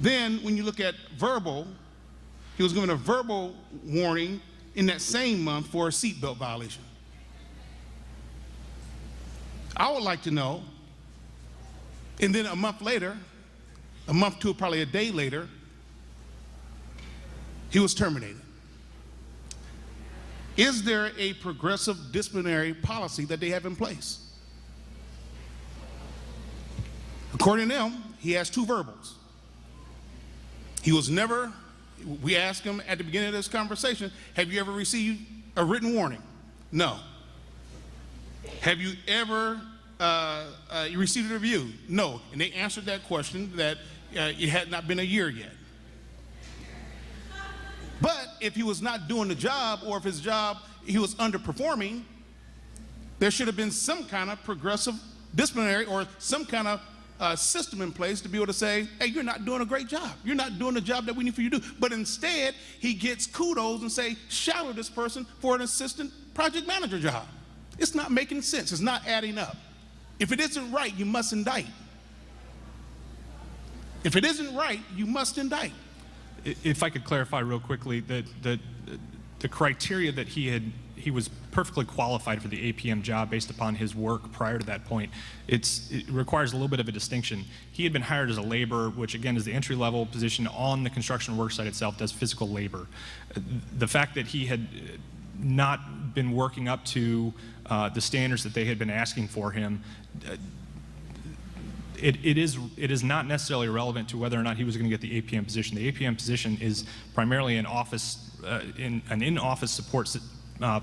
Then when you look at verbal, he was given a verbal warning in that same month for a seatbelt violation. I would like to know, and then a month later, a month to probably a day later, he was terminated. Is there a progressive disciplinary policy that they have in place? According to them, he has 2 verbals. He was never, we asked him at the beginning of this conversation, have you ever received a written warning? No. Have you ever received a review? No. And they answered that question that it had not been a year yet. But if he was not doing the job, or if his job, he was underperforming, there should have been some kind of progressive disciplinary or some kind of system in place to be able to say, hey, you're not doing a great job. You're not doing the job that we need for you to do. But instead, he gets kudos and say, shadow this person for an assistant project manager job. It's not making sense. It's not adding up. If it isn't right, you must indict. If it isn't right, you must indict. If I could clarify real quickly, the criteria that he was perfectly qualified for the APM job based upon his work prior to that point. It requires a little bit of a distinction. He had been hired as a laborer, which again is the entry-level position on the construction work site itself, does physical labor. The fact that he had not been working up to the standards that they had been asking for him, it is not necessarily relevant to whether or not he was going to get the APM position. The APM position is primarily an in-office support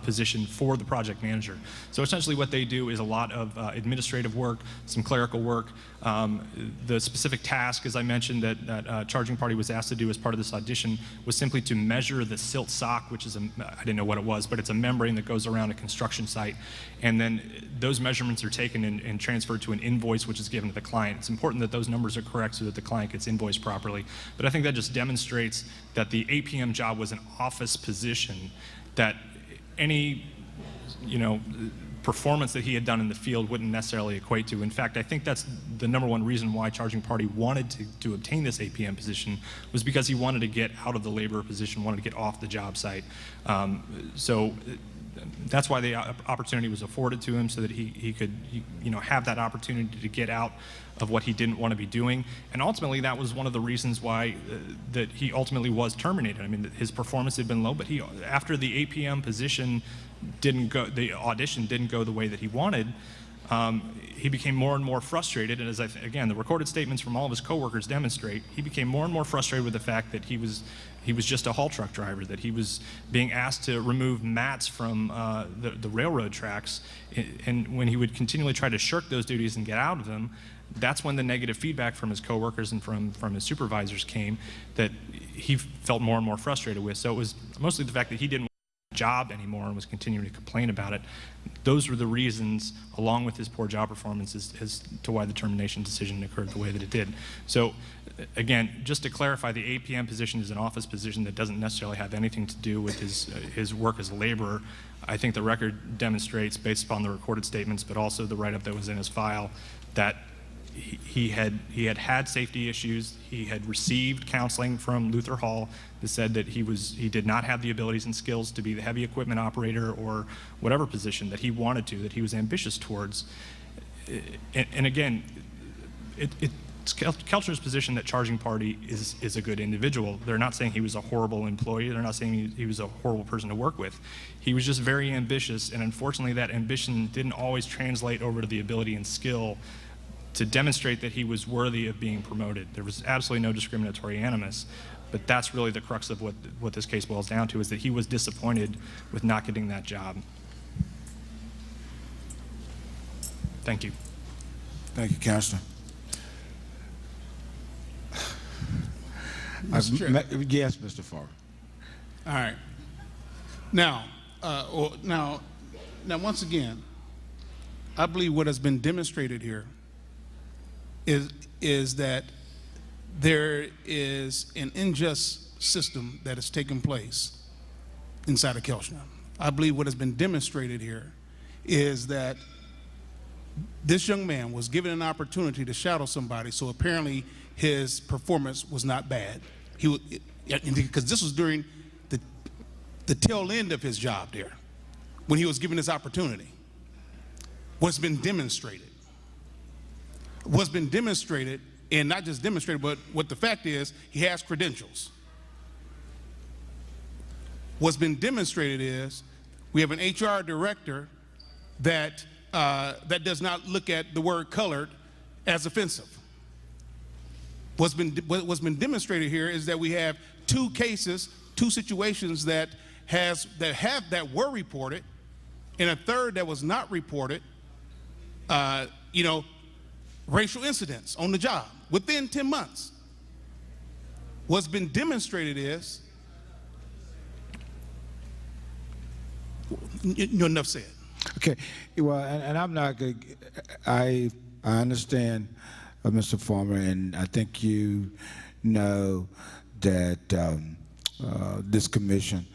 position for the project manager. So essentially what they do is a lot of administrative work, some clerical work. The specific task, as I mentioned, that Charging Party was asked to do as part of this audition was simply to measure the silt sock, which is I didn't know what it was, but it's a membrane that goes around a construction site. And then those measurements are taken and transferred to an invoice, which is given to the client. It's important that those numbers are correct so that the client gets invoiced properly. But I think that just demonstrates that the APM job was an office position, that any performance that he had done in the field wouldn't necessarily equate to. In fact, I think that's the #1 reason why Charging Party wanted to obtain this APM position, was because he wanted to get out of the laborer position, wanted to get off the job site. So that's why the opportunity was afforded to him, so that he could have that opportunity to get out of what he didn't want to be doing. And ultimately, that was one of the reasons why that he ultimately was terminated. I mean, his performance had been low, but after the APM position the audition didn't go the way that he wanted, he became more and more frustrated. And again, the recorded statements from all of his coworkers demonstrate, he became more and more frustrated with the fact that he was just a haul truck driver, that he was being asked to remove mats from the railroad tracks. And when he would continually try to shirk those duties and get out of them, that's when the negative feedback from his coworkers and from his supervisors came that he felt more and more frustrated with. So it was mostly the fact that he didn't want a job anymore and was continuing to complain about it. Those were the reasons, along with his poor job performance, as to why the termination decision occurred the way that it did. So again, just to clarify, the APM position is an office position that doesn't necessarily have anything to do with his work as a laborer. I think the record demonstrates, based upon the recorded statements, but also the write-up that was in his file, that he had safety issues. He had received counseling from Luther Hall that said that he did not have the abilities and skills to be the heavy equipment operator or whatever position that he wanted to, that he was ambitious towards. And again, it's Kelchner's position that Charging Party is a good individual. They're not saying he was a horrible employee. They're not saying he was a horrible person to work with. He was just very ambitious, and unfortunately that ambition didn't always translate over to the ability and skill to demonstrate that he was worthy of being promoted. There was absolutely no discriminatory animus, but that's really the crux of what this case boils down to, is that he was disappointed with not getting that job. Thank you. Thank you, Counselor. Mr. Chair. Yes, Mr. Farr. All right. Now, once again, I believe what has been demonstrated here is that there is an unjust system that has taken place inside of Kelchner. I believe what has been demonstrated here is that this young man was given an opportunity to shadow somebody, so apparently his performance was not bad. Because this was during the tail end of his job there, when he was given this opportunity. What's been demonstrated, and not just demonstrated, but what the fact is, he has credentials. What's been demonstrated is we have an HR director that does not look at the word colored as offensive. What's been demonstrated here is that we have two situations that were reported, and a third that was not reported. Racial incidents on the job within 10 months. What's been demonstrated is, enough said. Okay, well, and I'm not going to, I understand, Mr. Farmer, and I think you know that this commission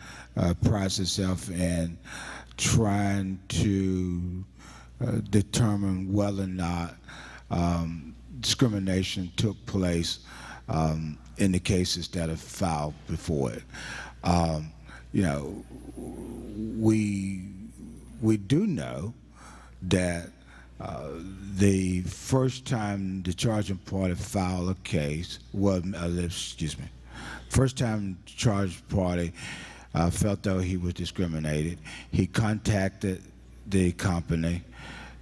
prides itself in trying to determine whether or not discrimination took place in the cases that are filed before it. We do know that the first time the charging party filed a case, first time the charged party felt though he was discriminated, he contacted the company.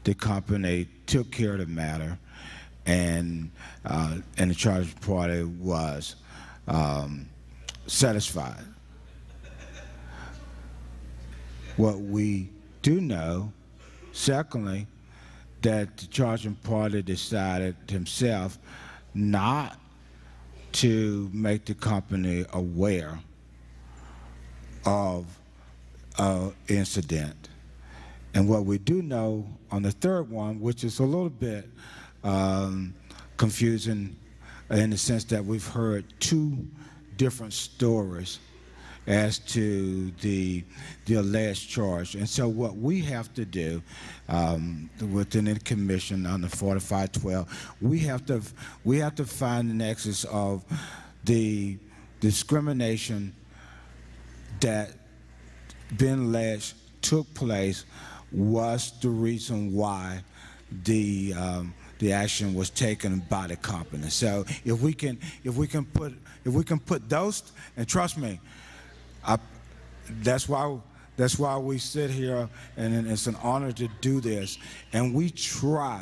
The company took care of the matter, and the charged party was satisfied. What we do know, secondly, that the charging party decided himself not to make the company aware of an incident. And what we do know on the third one, which is a little bit confusing in the sense that we've heard two different stories as to the alleged charge. And so what we have to do within the commission under 4512, we have to find the nexus of the discrimination that been alleged took place was the reason why the action was taken by the company. So if we can put those, and trust me, that's why we sit here, and it's an honor to do this, and we try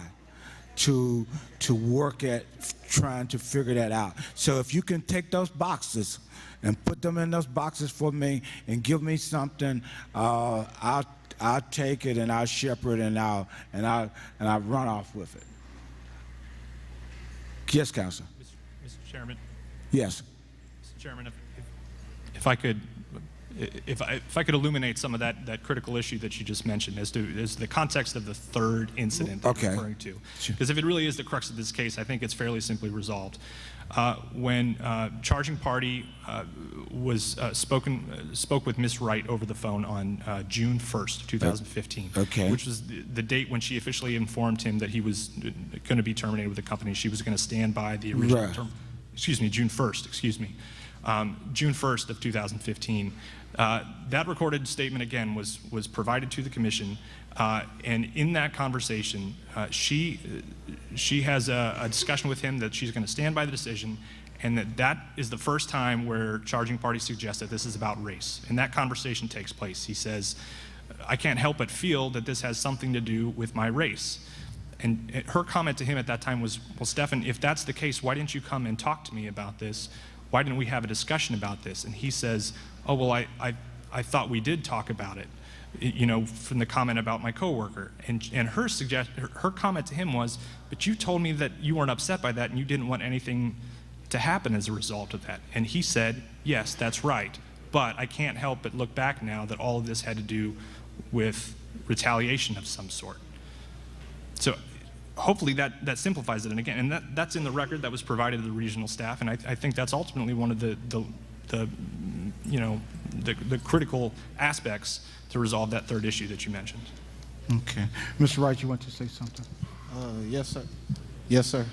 to work at trying to figure that out. So if you can take those boxes and put them in those boxes for me and give me something, I'll take it and I'll shepherd and I'll run off with it. Yes, Councilor. Mr. Chairman. Yes. Mr. Chairman, if I could illuminate some of that critical issue that you just mentioned as to the context of the third incident that you're referring to. Because if it really is the crux of this case, I think it's fairly simply resolved. When charging party spoke with Ms. Wright over the phone on June 1st, 2015, which was the date when she officially informed him that he was going to be terminated with the company. She was going to stand by the original term. Excuse me, June 1st, excuse me. June 1st of 2015. That recorded statement, again, was provided to the commission, and in that conversation, she has a discussion with him that she's going to stand by the decision, and that is the first time where charging party suggests that this is about race. And that conversation takes place. He says, I can't help but feel that this has something to do with my race. And her comment to him at that time was, well, Stephan, if that's the case, why didn't you come and talk to me about this? Why didn't we have a discussion about this? And he says, oh, well, I thought we did talk about it, you know, from the comment about my coworker. And her comment to him was, but you told me that you weren't upset by that and you didn't want anything to happen as a result of that. And he said, yes, that's right. But I can't help but look back now that all of this had to do with retaliation of some sort. So hopefully that simplifies it. And again, and that's in the record that was provided to the regional staff. And I think that's ultimately one of the critical aspects to resolve that third issue that you mentioned. Okay. Mr. Wright, you want to say something? Yes, sir. Yes, sir.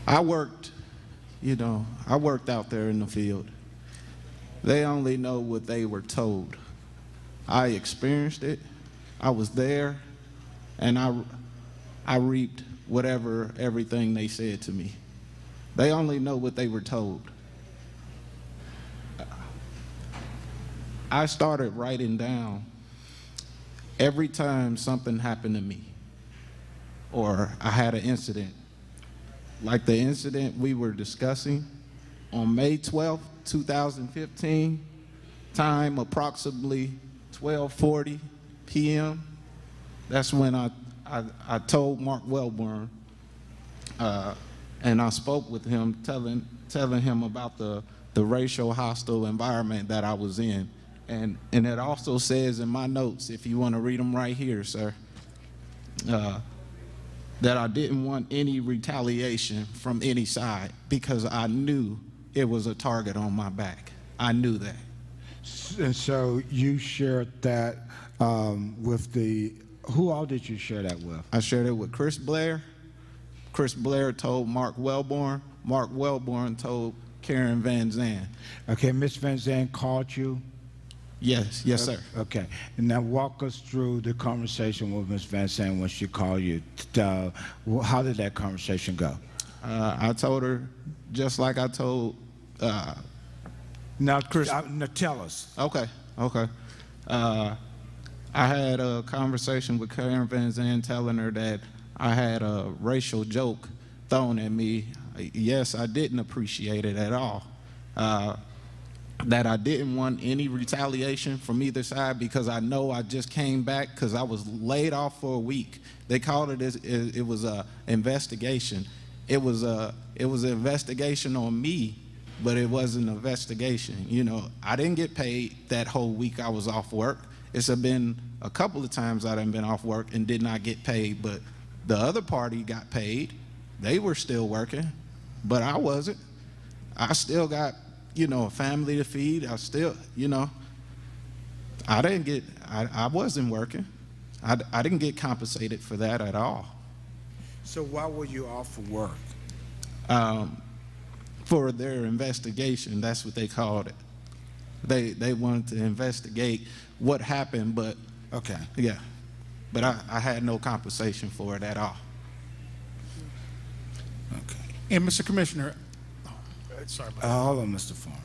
I worked out there in the field. They only know what they were told. I experienced it. I was there, and I reaped everything they said to me. They only know what they were told. I started writing down every time something happened to me or I had an incident. Like the incident we were discussing on May 12th, 2015, time approximately 12:40 p.m. That's when I told Mark Wellborn, and I spoke with him, telling him about the racial hostile environment that I was in. And it also says in my notes, if you want to read them right here, sir, that I didn't want any retaliation from any side because I knew it was a target on my back. I knew that. And so you shared that with who all did you share that with? I shared it with Chris Blair. Chris Blair told Mark Wellborn. Mark Wellborn told Karen Van Zandt. Okay, Ms. Van Zandt called you? Yes, sir. Okay, and now walk us through the conversation with Ms. Van Zandt when she called you. How did that conversation go? I told her just like I told. Now, Chris, now tell us. Okay. I had a conversation with Karen Van Zandt telling her that I had a racial joke thrown at me. Yes, I didn't appreciate it at all. That I didn't want any retaliation from either side because I know I just came back because I was laid off for a week. They called it was a investigation. It was an investigation on me, but it wasn't an investigation. You know, I didn't get paid that whole week I was off work. It's been a couple of times I done been off work and did not get paid, but the other party got paid. They were still working, but I wasn't. I still got, a family to feed. I still, I wasn't working. I didn't get compensated for that at all. So why were you off for work? For their investigation, that's what they called it. they wanted to investigate what happened, but Okay. yeah, but I had no compensation for it at all. Okay. And Mr. Commissioner, sorry about that. Hold on, Mr. Farmer.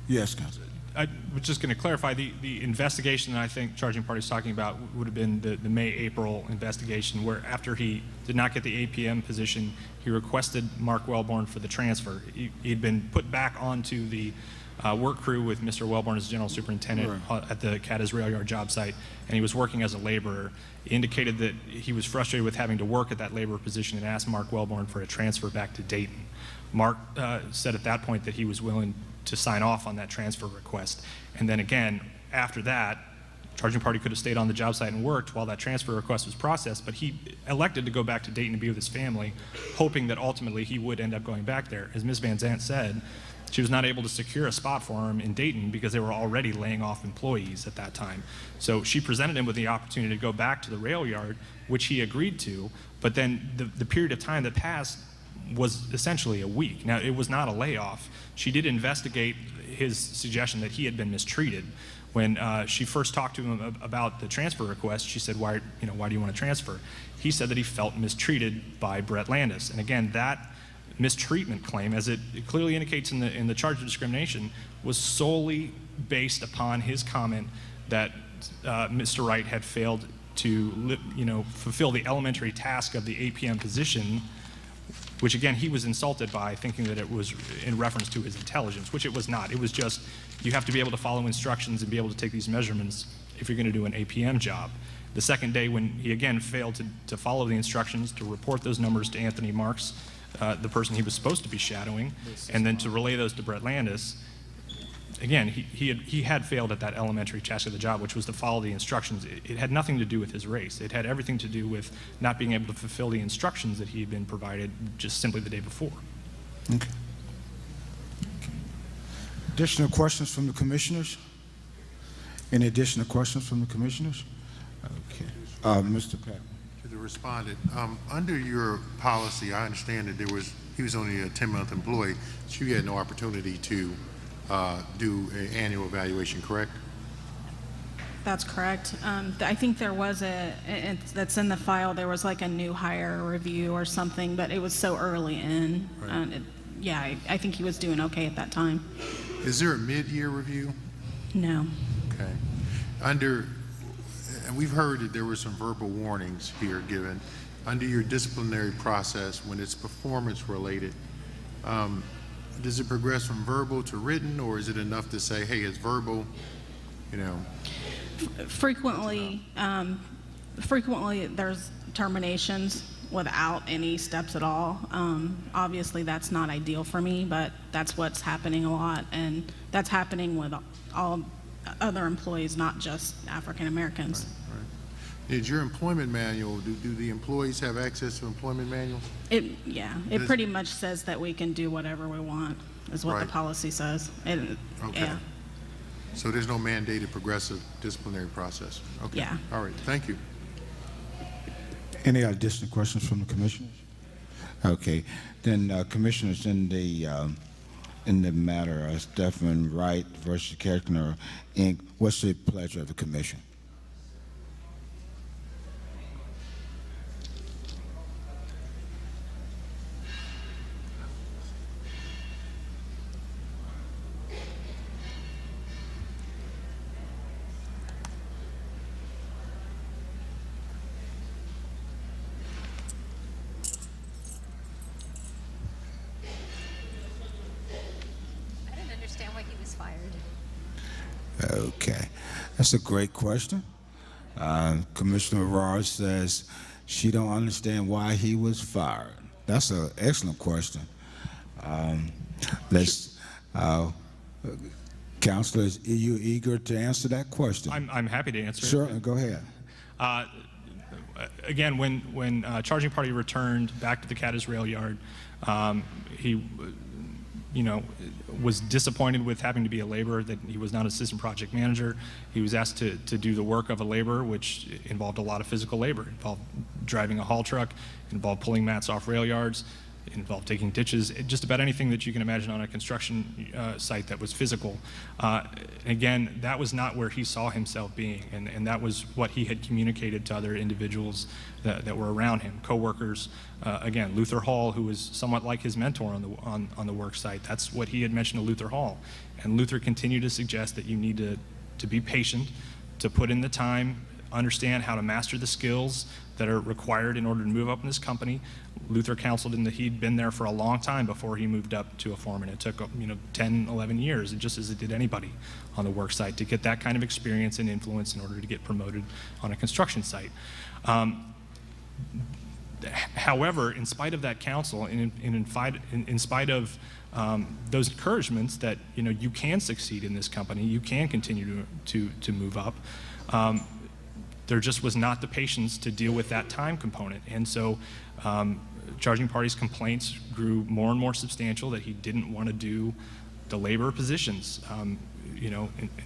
Yes, Councilor. I was just going to clarify, the investigation that I think charging party is talking about would have been the May-April investigation, where after he did not get the APM position, he requested Mark Wellborn for the transfer. He'd been put back onto the work crew with Mr. Wellborn as general superintendent at the Cadiz Rail Yard job site, and he was working as a laborer. He indicated that he was frustrated with having to work at that laborer position and asked Mark Wellborn for a transfer back to Dayton. Mark said at that point that he was willing to sign off on that transfer request. And then again, after that, charging party could have stayed on the job site and worked while that transfer request was processed, but he elected to go back to Dayton to be with his family, hoping that ultimately he would end up going back there. As Ms. Van Zandt said, she was not able to secure a spot for him in Dayton because they were already laying off employees at that time. So she presented him with the opportunity to go back to the rail yard, which he agreed to, but then the period of time that passed was essentially a week. Now, it was not a layoff. She did investigate his suggestion that he had been mistreated. When she first talked to him about the transfer request, she said, why do you want to transfer? He said that he felt mistreated by Brett Landis. And again, that mistreatment claim, as it clearly indicates in the charge of discrimination, was solely based upon his comment that Mr. Wright had failed to fulfill the elementary task of the APM position, which again, he was insulted by, thinking that it was in reference to his intelligence, which it was not. It was just, you have to be able to follow instructions and be able to take these measurements if you're going to do an APM job. The second day, when he again failed to follow the instructions, to report those numbers to Anthony Marks, the person he was supposed to be shadowing, and then to relay those to Brett Landis, again, he had failed at that elementary task of the job, which was to follow the instructions. It had nothing to do with his race. It had everything to do with not being able to fulfill the instructions that he had been provided just simply the day before. Okay. Additional questions from the commissioners? Any additional questions from the commissioners? Okay. Mr. Pat. To the respondent, under your policy, I understand that he was only a 10-month employee, so you had no opportunity to do an annual evaluation, correct? That's correct. I think there was that's in the file, there was like a new hire review or something, but it was so early in. Right. Yeah, I think he was doing okay at that time. Is there a mid-year review? No. Okay. And we've heard that there were some verbal warnings here given. Under your disciplinary process, when it's performance related, does it progress from verbal to written, or is it enough to say, hey, it's verbal, Frequently there's terminations without any steps at all. Obviously, that's not ideal for me, but that's what's happening a lot, and that's happening with all other employees, not just African Americans. Right. Is your employment manual, do the employees have access to employment manuals? It pretty much says that we can do whatever we want, is what the policy says. Okay. Yeah. So there's no mandated progressive disciplinary process? Okay. Yeah. All right, thank you. Any additional questions from the commissioners? Okay, then commissioners, in the matter of Stephen Wright versus Kirchner Inc., what's the pleasure of the commission? Okay, that's a great question. Commissioner Aurora says she don't understand why he was fired. That's an excellent question. Counselor, are you eager to answer that question? I'm happy to answer Sure, it. go ahead. Again, when charging party returned back to the Cadiz Rail Yard, he was disappointed with having to be a laborer, that he was not assistant project manager. He was asked to do the work of a laborer, which involved a lot of physical labor. It involved driving a haul truck, it involved pulling mats off rail yards. It involved taking ditches, just about anything that you can imagine on a construction site that was physical. Again, that was not where he saw himself being, and that was what he had communicated to other individuals that were around him, coworkers. Again, Luther Hall, who was somewhat like his mentor on the work site, that's what he had mentioned to Luther Hall. And Luther continued to suggest that you need to be patient, to put in the time, understand how to master the skills that are required in order to move up in this company. Luther counseled him that he'd been there for a long time before he moved up to a foreman. It took 10, 11 years, just as it did anybody on the work site, to get that kind of experience and influence in order to get promoted on a construction site. However, in spite of that counsel, and in spite of those encouragements that you can succeed in this company, you can continue to move up, there just was not the patience to deal with that time component. And so charging party's complaints grew more and more substantial, that he didn't want to do the labor positions. And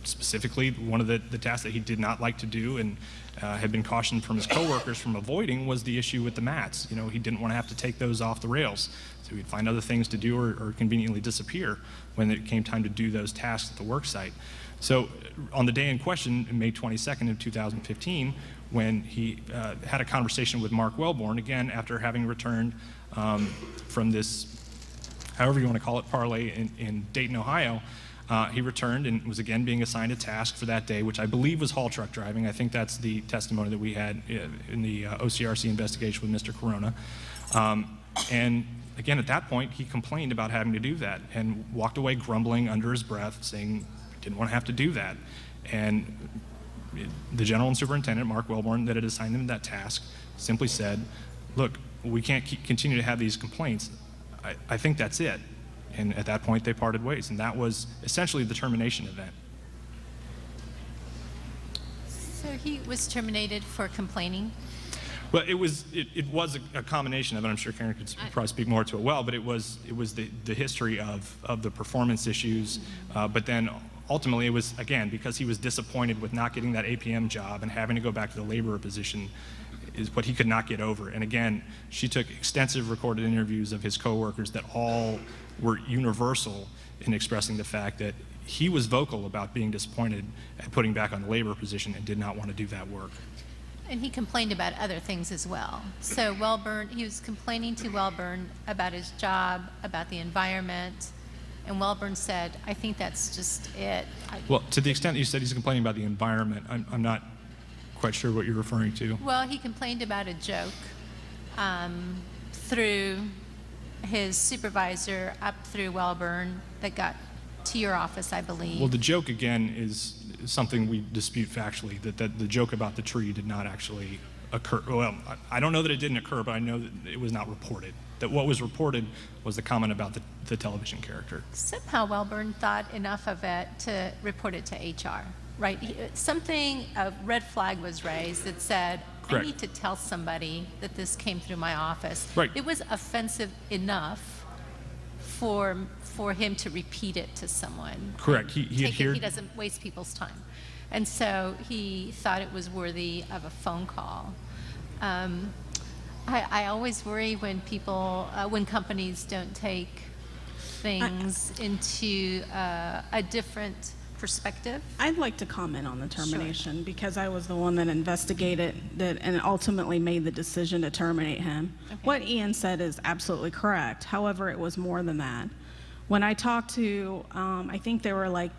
specifically, one of the tasks that he did not like to do and had been cautioned from his coworkers from avoiding was the issue with the mats. He didn't want to have to take those off the rails. So he'd find other things to do or conveniently disappear when it came time to do those tasks at the work site. So on the day in question, May 22nd of 2015, when he had a conversation with Mark Wellborn, again, after having returned from this, however you want to call it, parlay in Dayton, Ohio, he returned and was again being assigned a task for that day, which I believe was haul truck driving. I think that's the testimony that we had in the OCRC investigation with Mr. Corona. And again, at that point, he complained about having to do that and walked away grumbling under his breath, saying he didn't want to have to do that. And the general and superintendent, Mark Wellborn, that had assigned him that task, simply said, look, we can't continue to have these complaints. I think that's it. And at that point, they parted ways. And that was essentially the termination event. So he was terminated for complaining? Well, it was a combination of it. I'm sure Karen could probably speak more to it well, but it was the history of the performance issues. But then ultimately it was, again, because he was disappointed with not getting that APM job and having to go back to the laborer position, is what he could not get over. And again, she took extensive recorded interviews of his coworkers that all were universal in expressing the fact that he was vocal about being disappointed at putting back on the laborer position and did not want to do that work. And he complained about other things as well. So Wellborn, he was complaining to Wellborn about his job, about the environment, and Wellborn said, I think that's just it. Well, to the extent that you said he's complaining about the environment, I'm not quite sure what you're referring to. Well, he complained about a joke through his supervisor up through Wellborn that got to your office, I believe. Well, the joke, again, is something we dispute factually, that the joke about the tree did not actually occur. Well, I don't know that it didn't occur, but I know that it was not reported. That what was reported was the comment about the television character. Somehow Wellborn thought enough of it to report it to HR, right? A red flag was raised that said, Correct. I need to tell somebody that this came through my office. Right. It was offensive enough for him to repeat it to someone. Correct. He adhered. He doesn't waste people's time. And so he thought it was worthy of a phone call. I always worry when when companies don't take things into a different perspective. I'd like to comment on the termination because I was the one that investigated that and ultimately made the decision to terminate him. Okay. What Ian said is absolutely correct. However, it was more than that. When I talked to, I think there were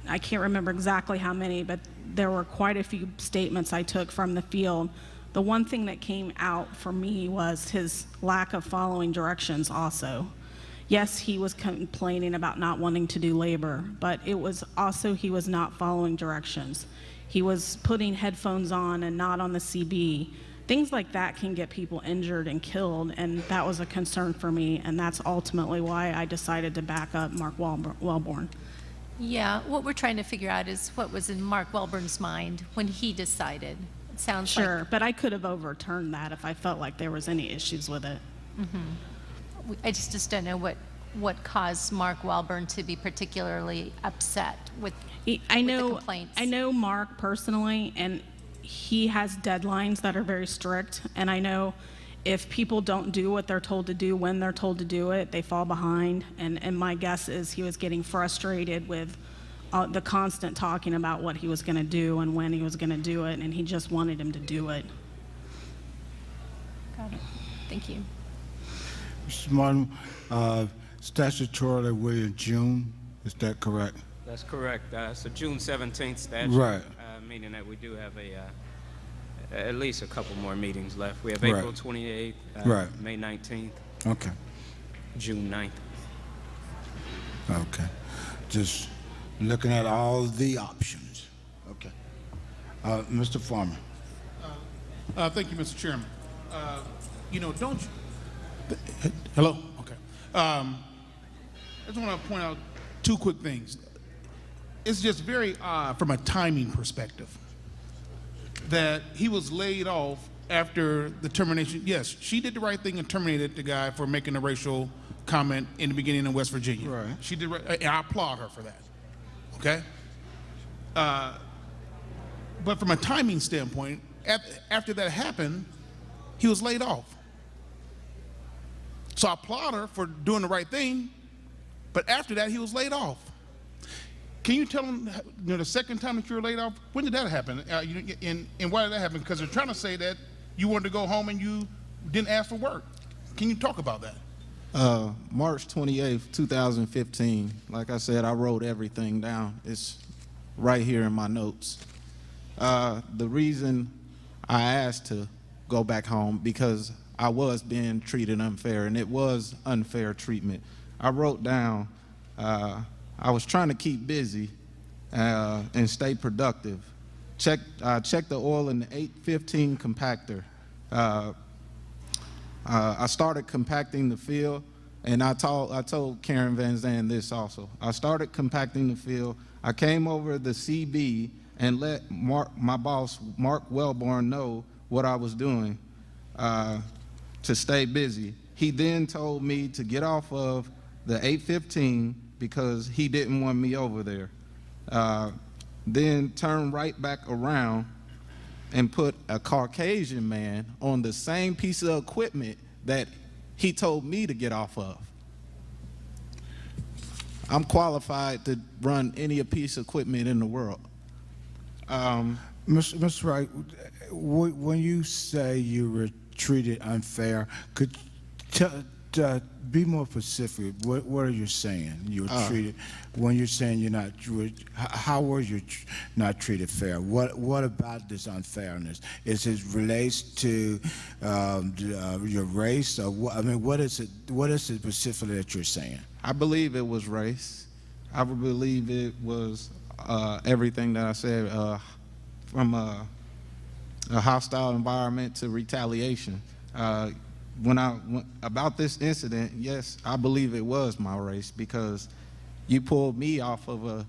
I can't remember exactly how many, but there were quite a few statements I took from the field. The one thing that came out for me was his lack of following directions also. Yes, he was complaining about not wanting to do labor, but it was also he was not following directions. He was putting headphones on and not on the CB. Things like that can get people injured and killed, and that was a concern for me, and that's ultimately why I decided to back up Mark Wellborn. Yeah, what we're trying to figure out is what was in Mark Wellborn's mind when he decided. It sounds like... Sure, but I could have overturned that if I felt like there was any issues with it. Mm-hmm. I just don't know what caused Mark Wellborn to be particularly upset with the complaints. I know Mark personally, and he has deadlines that are very strict, and I know if people don't do what they're told to do when they're told to do it, they fall behind. And my guess is he was getting frustrated with the constant talking about what he was going to do and when he was going to do it, and he just wanted him to do it. Got it. Thank you. Mr. Martin, statutorily we're in June, is that correct? That's correct. It's a June 17th statute. Right. Meaning that we do have at least a couple more meetings left. We have Right. April 28th, Right. May 19th, Okay, June 9th. okay. Just looking at all the options. Okay. Mr. Farmer. Thank you, Mr. Chairman. Don't you? Hello? Okay. I just want to point out two quick things. It's just very odd from a timing perspective that he was laid off after the termination. Yes, she did the right thing and terminated the guy for making a racial comment in the beginning in West Virginia. Right. She did right, and I applaud her for that. Okay? But from a timing standpoint, after that happened, he was laid off. So I applaud her for doing the right thing, but after that, he was laid off. Can you tell him, the second time that you were laid off, when did that happen? And why did that happen? Because they're trying to say that you wanted to go home and you didn't ask for work. Can you talk about that? March 28th, 2015. Like I said, I wrote everything down. It's right here in my notes. The reason I asked to go back home because I was being treated unfair, and it was unfair treatment. I wrote down, I was trying to keep busy and stay productive. Check the oil in the 815 compactor. I started compacting the field, and I told Karen Van Zandt this also. I started compacting the field. I came over the CB and let my boss, Mark Wellborn, know what I was doing to stay busy. He then told me to get off of the 815 because he didn't want me over there. Then turn right back around and put a Caucasian man on the same piece of equipment that he told me to get off of. I'm qualified to run any piece of equipment in the world. Mr. Wright, when you say you were treated unfair, could be more specific. What are you saying? You were treated. When you're saying you're not, how were you not treated fair? What about this unfairness? Is it relates to your race, or what? I mean, what is it? What is it specifically that you're saying? I believe it was race. I would believe it was everything that I said, from a hostile environment to retaliation. About this incident, yes, I believe it was my race because you pulled me off of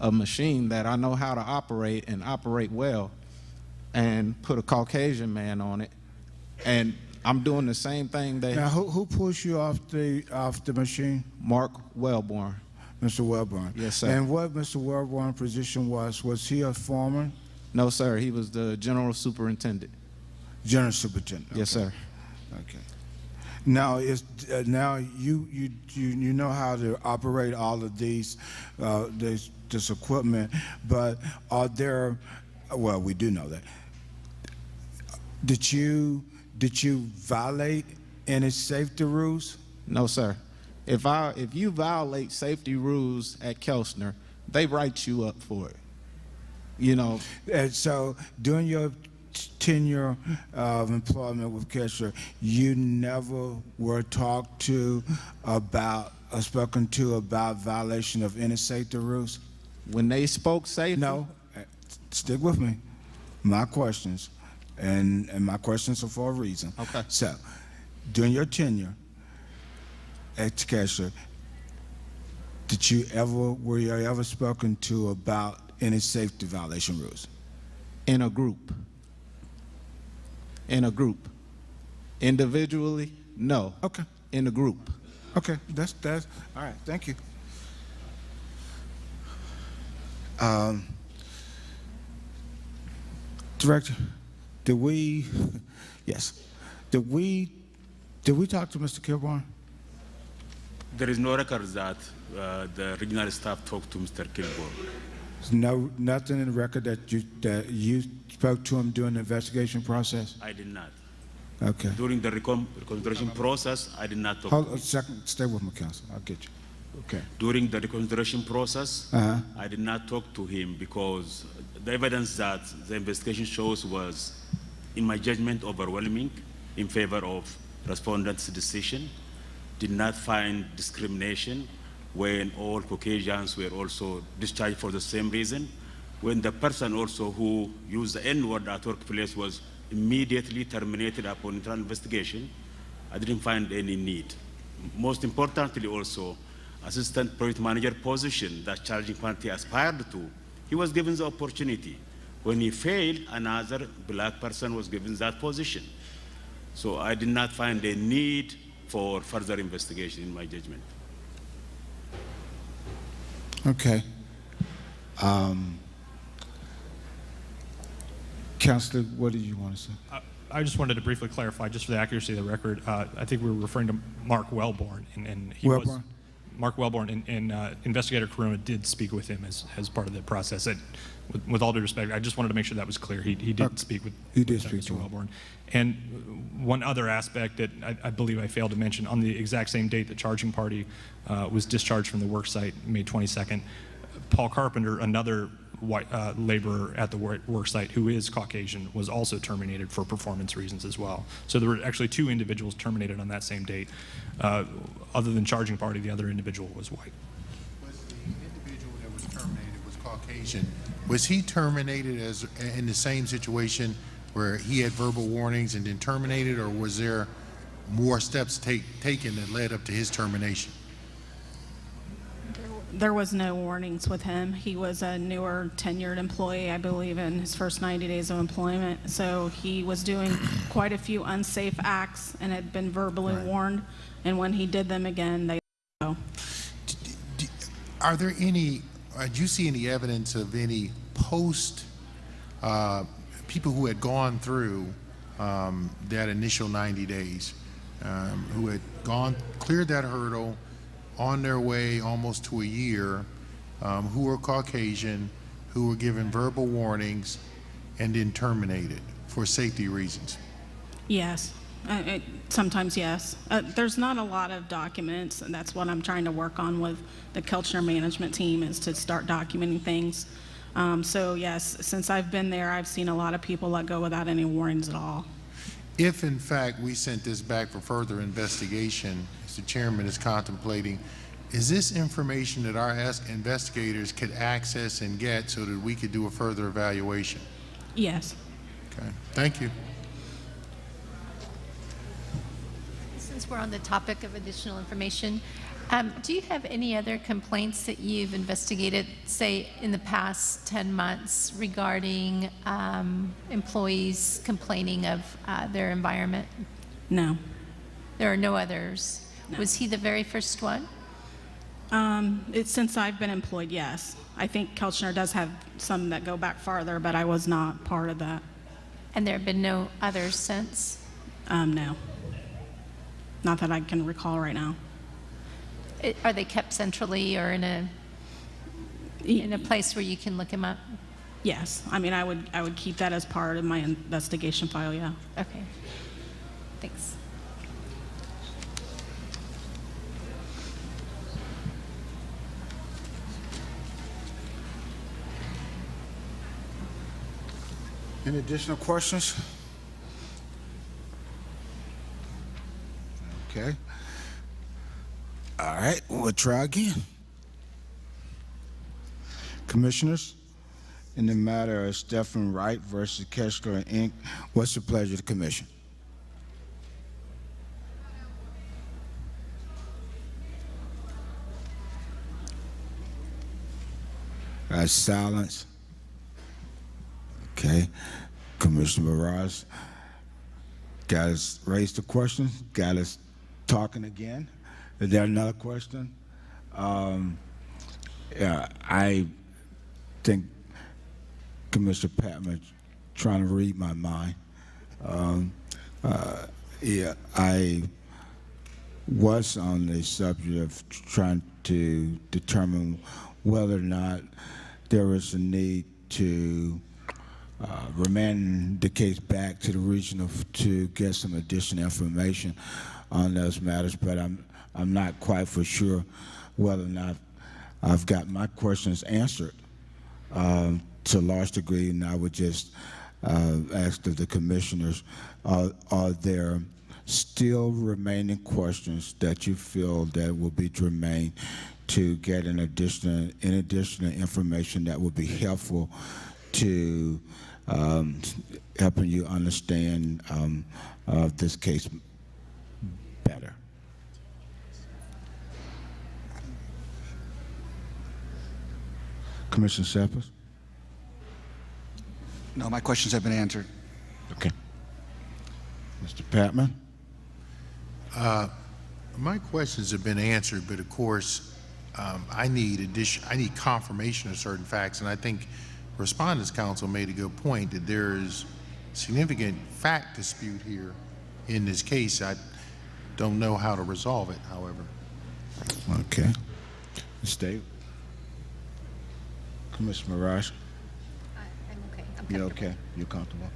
a machine that I know how to operate and operate well, and put a Caucasian man on it, and I'm doing the same thing that. Now, who pushed you off the machine? Mark Wellborn. Mr. Wellborn. Yes, sir. And what Mr. Wellborn's position was? Was he a foreman? No, sir. He was the general superintendent. General superintendent. Okay. Yes, sir. Okay. Now now you know how to operate all of this equipment, but are there? Well, we do know that. Did you violate any safety rules? No, sir. If you violate safety rules at Kelchner, they write you up for it. And so during your tenure of employment with Kelchner, you never were talked to about or spoken to about violation of any safety rules? When they spoke safety? No. Stick with me. My questions, and my questions are for a reason. Okay. So, during your tenure at Kelchner, were you ever spoken to about any safety violation rules? In a group. Individually, no. Okay. In a group. Okay, that's all right. Thank you. Director, yes. Did we talk to Mr. Kilborn? There is no record that the regional staff talked to Mr. Kilborn. There's nothing in the record that you spoke to him during the investigation process? I did not. Okay. During the reconsideration process, I did not talk Hold to on a him. second. Stay with me, counsel. I'll get you. Okay. During the reconsideration process, Uh-huh. I did not talk to him because the evidence that the investigation shows was, in my judgment, overwhelming in favor of respondent's decision. Did not find discrimination when all Caucasians were also discharged for the same reason. When the person also who used the N-word at workplace was immediately terminated upon internal investigation, I didn't find any need. Most importantly also, assistant project manager position that charging party aspired to, he was given the opportunity. When he failed, another black person was given that position. So I did not find a need for further investigation in my judgment. Okay. Counselor, what did you want to say? I just wanted to briefly clarify, just for the accuracy of the record, I think we were referring to Mark Wellborn, and he was Wellborn? Mark Wellborn, and Investigator Corona did speak with him as part of the process. With all due respect, I just wanted to make sure that was clear. He did speak with Mr. Wellborn. And one other aspect that I believe I failed to mention, on the exact same date the charging party was discharged from the work site, May 22nd, Paul Carpenter, another white laborer at the work site who is Caucasian, was also terminated for performance reasons as well. So there were actually 2 individuals terminated on that same date. Other than charging party, the other individual was white. Was the individual that was terminated was Caucasian? Was he terminated as in the same situation where he had verbal warnings and then terminated, or was there more steps taken that led up to his termination? There was no warnings with him. He was a newer tenured employee, I believe, in his first 90 days of employment. So he was doing quite a few unsafe acts and had been verbally warned. And when he did them again, they go. Are there any, do you see any evidence of any people who had gone through that initial 90 days, who had cleared that hurdle, on their way almost to a year, who were Caucasian, who were given verbal warnings and then terminated for safety reasons? Yes. Sometimes yes. There's not a lot of documents, and that's what I'm trying to work on with the culture management team, is to start documenting things. So yes, since I've been there, I've seen a lot of people let go without any warnings at all. If in fact we sent this back for further investigation, as the chairman is contemplating, is this information that our investigators could access and get so that we could do a further evaluation? Yes. Okay, thank you. Since we're on the topic of additional information, do you have any other complaints that you've investigated, say, in the past 10 months regarding employees complaining of their environment? No. There are no others? No. Was he the very first one? Since I've been employed, yes. I think Kelchner does have some that go back farther, but I was not part of that. And there have been no others since? No. Not that I can recall right now. Are they kept centrally or in a place where you can look them up? Yes. I mean, I would keep that as part of my investigation file, yeah. Okay. Thanks. Any additional questions? Okay. All right, we'll try again. Commissioners, in the matter of Stephen Wright versus Kessler Inc., what's the pleasure of the commission? Silence. Okay. Commissioner Barras got us raised the question, got us talking again. Is there another question? Yeah, I think Commissioner Patman trying to read my mind. Yeah, I was on the subject of trying to determine whether or not there was a need to remand the case back to the regional to get some additional information on those matters, but I'm not quite for sure whether or not I've got my questions answered to a large degree, and I would just ask of the commissioners, are there still remaining questions that you feel that will be germane to get an additional information that would be helpful to helping you understand this case better? Commissioner Cephas? No, my questions have been answered. Okay. Mr. Patman? My questions have been answered, but of course, I need confirmation of certain facts, and I think Respondents Council made a good point that there is significant fact dispute here in this case. I don't know how to resolve it, however. Okay. Ms. Davis? Commissioner Mirage? I'm okay. I'm You comfortable. okay? You're comfortable?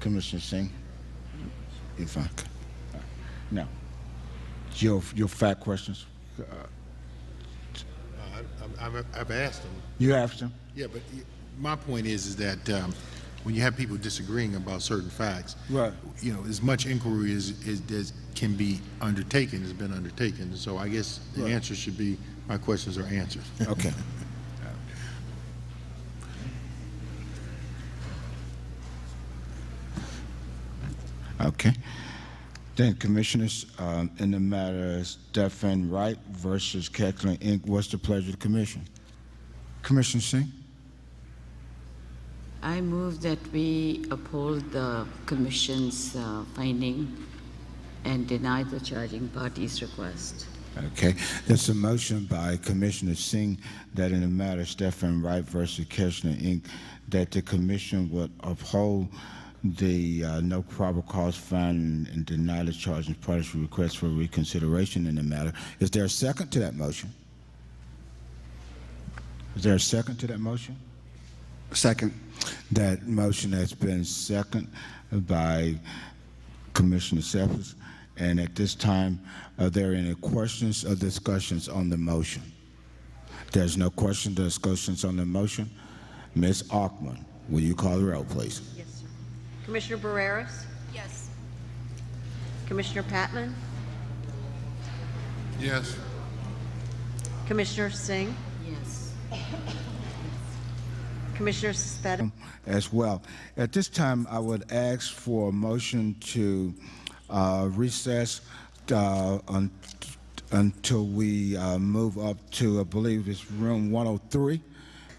Commissioner Singh? You're fine. Now, your fact questions? I've asked them. You asked them? Yeah, but my point is that when you have people disagreeing about certain facts, Right. you know, as much inquiry as can be undertaken has been undertaken. So I guess the Right. answer should be my questions are answered. Okay. Okay. Then, Commissioners, in the matter of Stephen Wright versus Keckler Inc., what's the pleasure of the Commission? Commissioner Singh? I move that we uphold the Commission's finding and deny the charging party's request. Okay. There's a motion by Commissioner Singh that in the matter of Stephen Wright versus Keckler Inc., that the Commission would uphold the no probable cause finding and deny the charging party's request for reconsideration in the matter. Is there a second to that motion? Is there a second to that motion? Second. That motion has been seconded by Commissioner Cephas. And at this time, are there any questions or discussions on the motion? There's no questions or discussions on the motion. Ms. Ackman, will you call the roll, please? Yes, sir. Commissioner Barreras? Yes. Commissioner Patman? Yes. Commissioner Singh? Yes. Commissioner Suspetta? As well. At this time, I would ask for a motion to recess until we move up to, I believe it's room 103.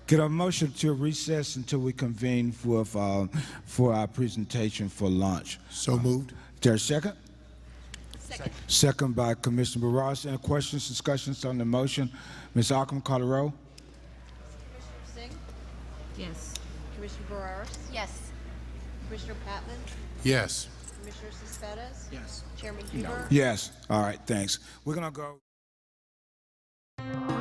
Get a motion to recess until we convene for our presentation for lunch. So moved. Is there a second? Second. Second by Commissioner Barras. Any questions, discussions on the motion? Ms. Ackman, call the roll. Commissioner Singh? Yes. Commissioner Barreras? Yes. Commissioner Patman? Yes. Commissioner Suspetta? Yes. Chairman Huber? Yes. All right, thanks. We're going to go.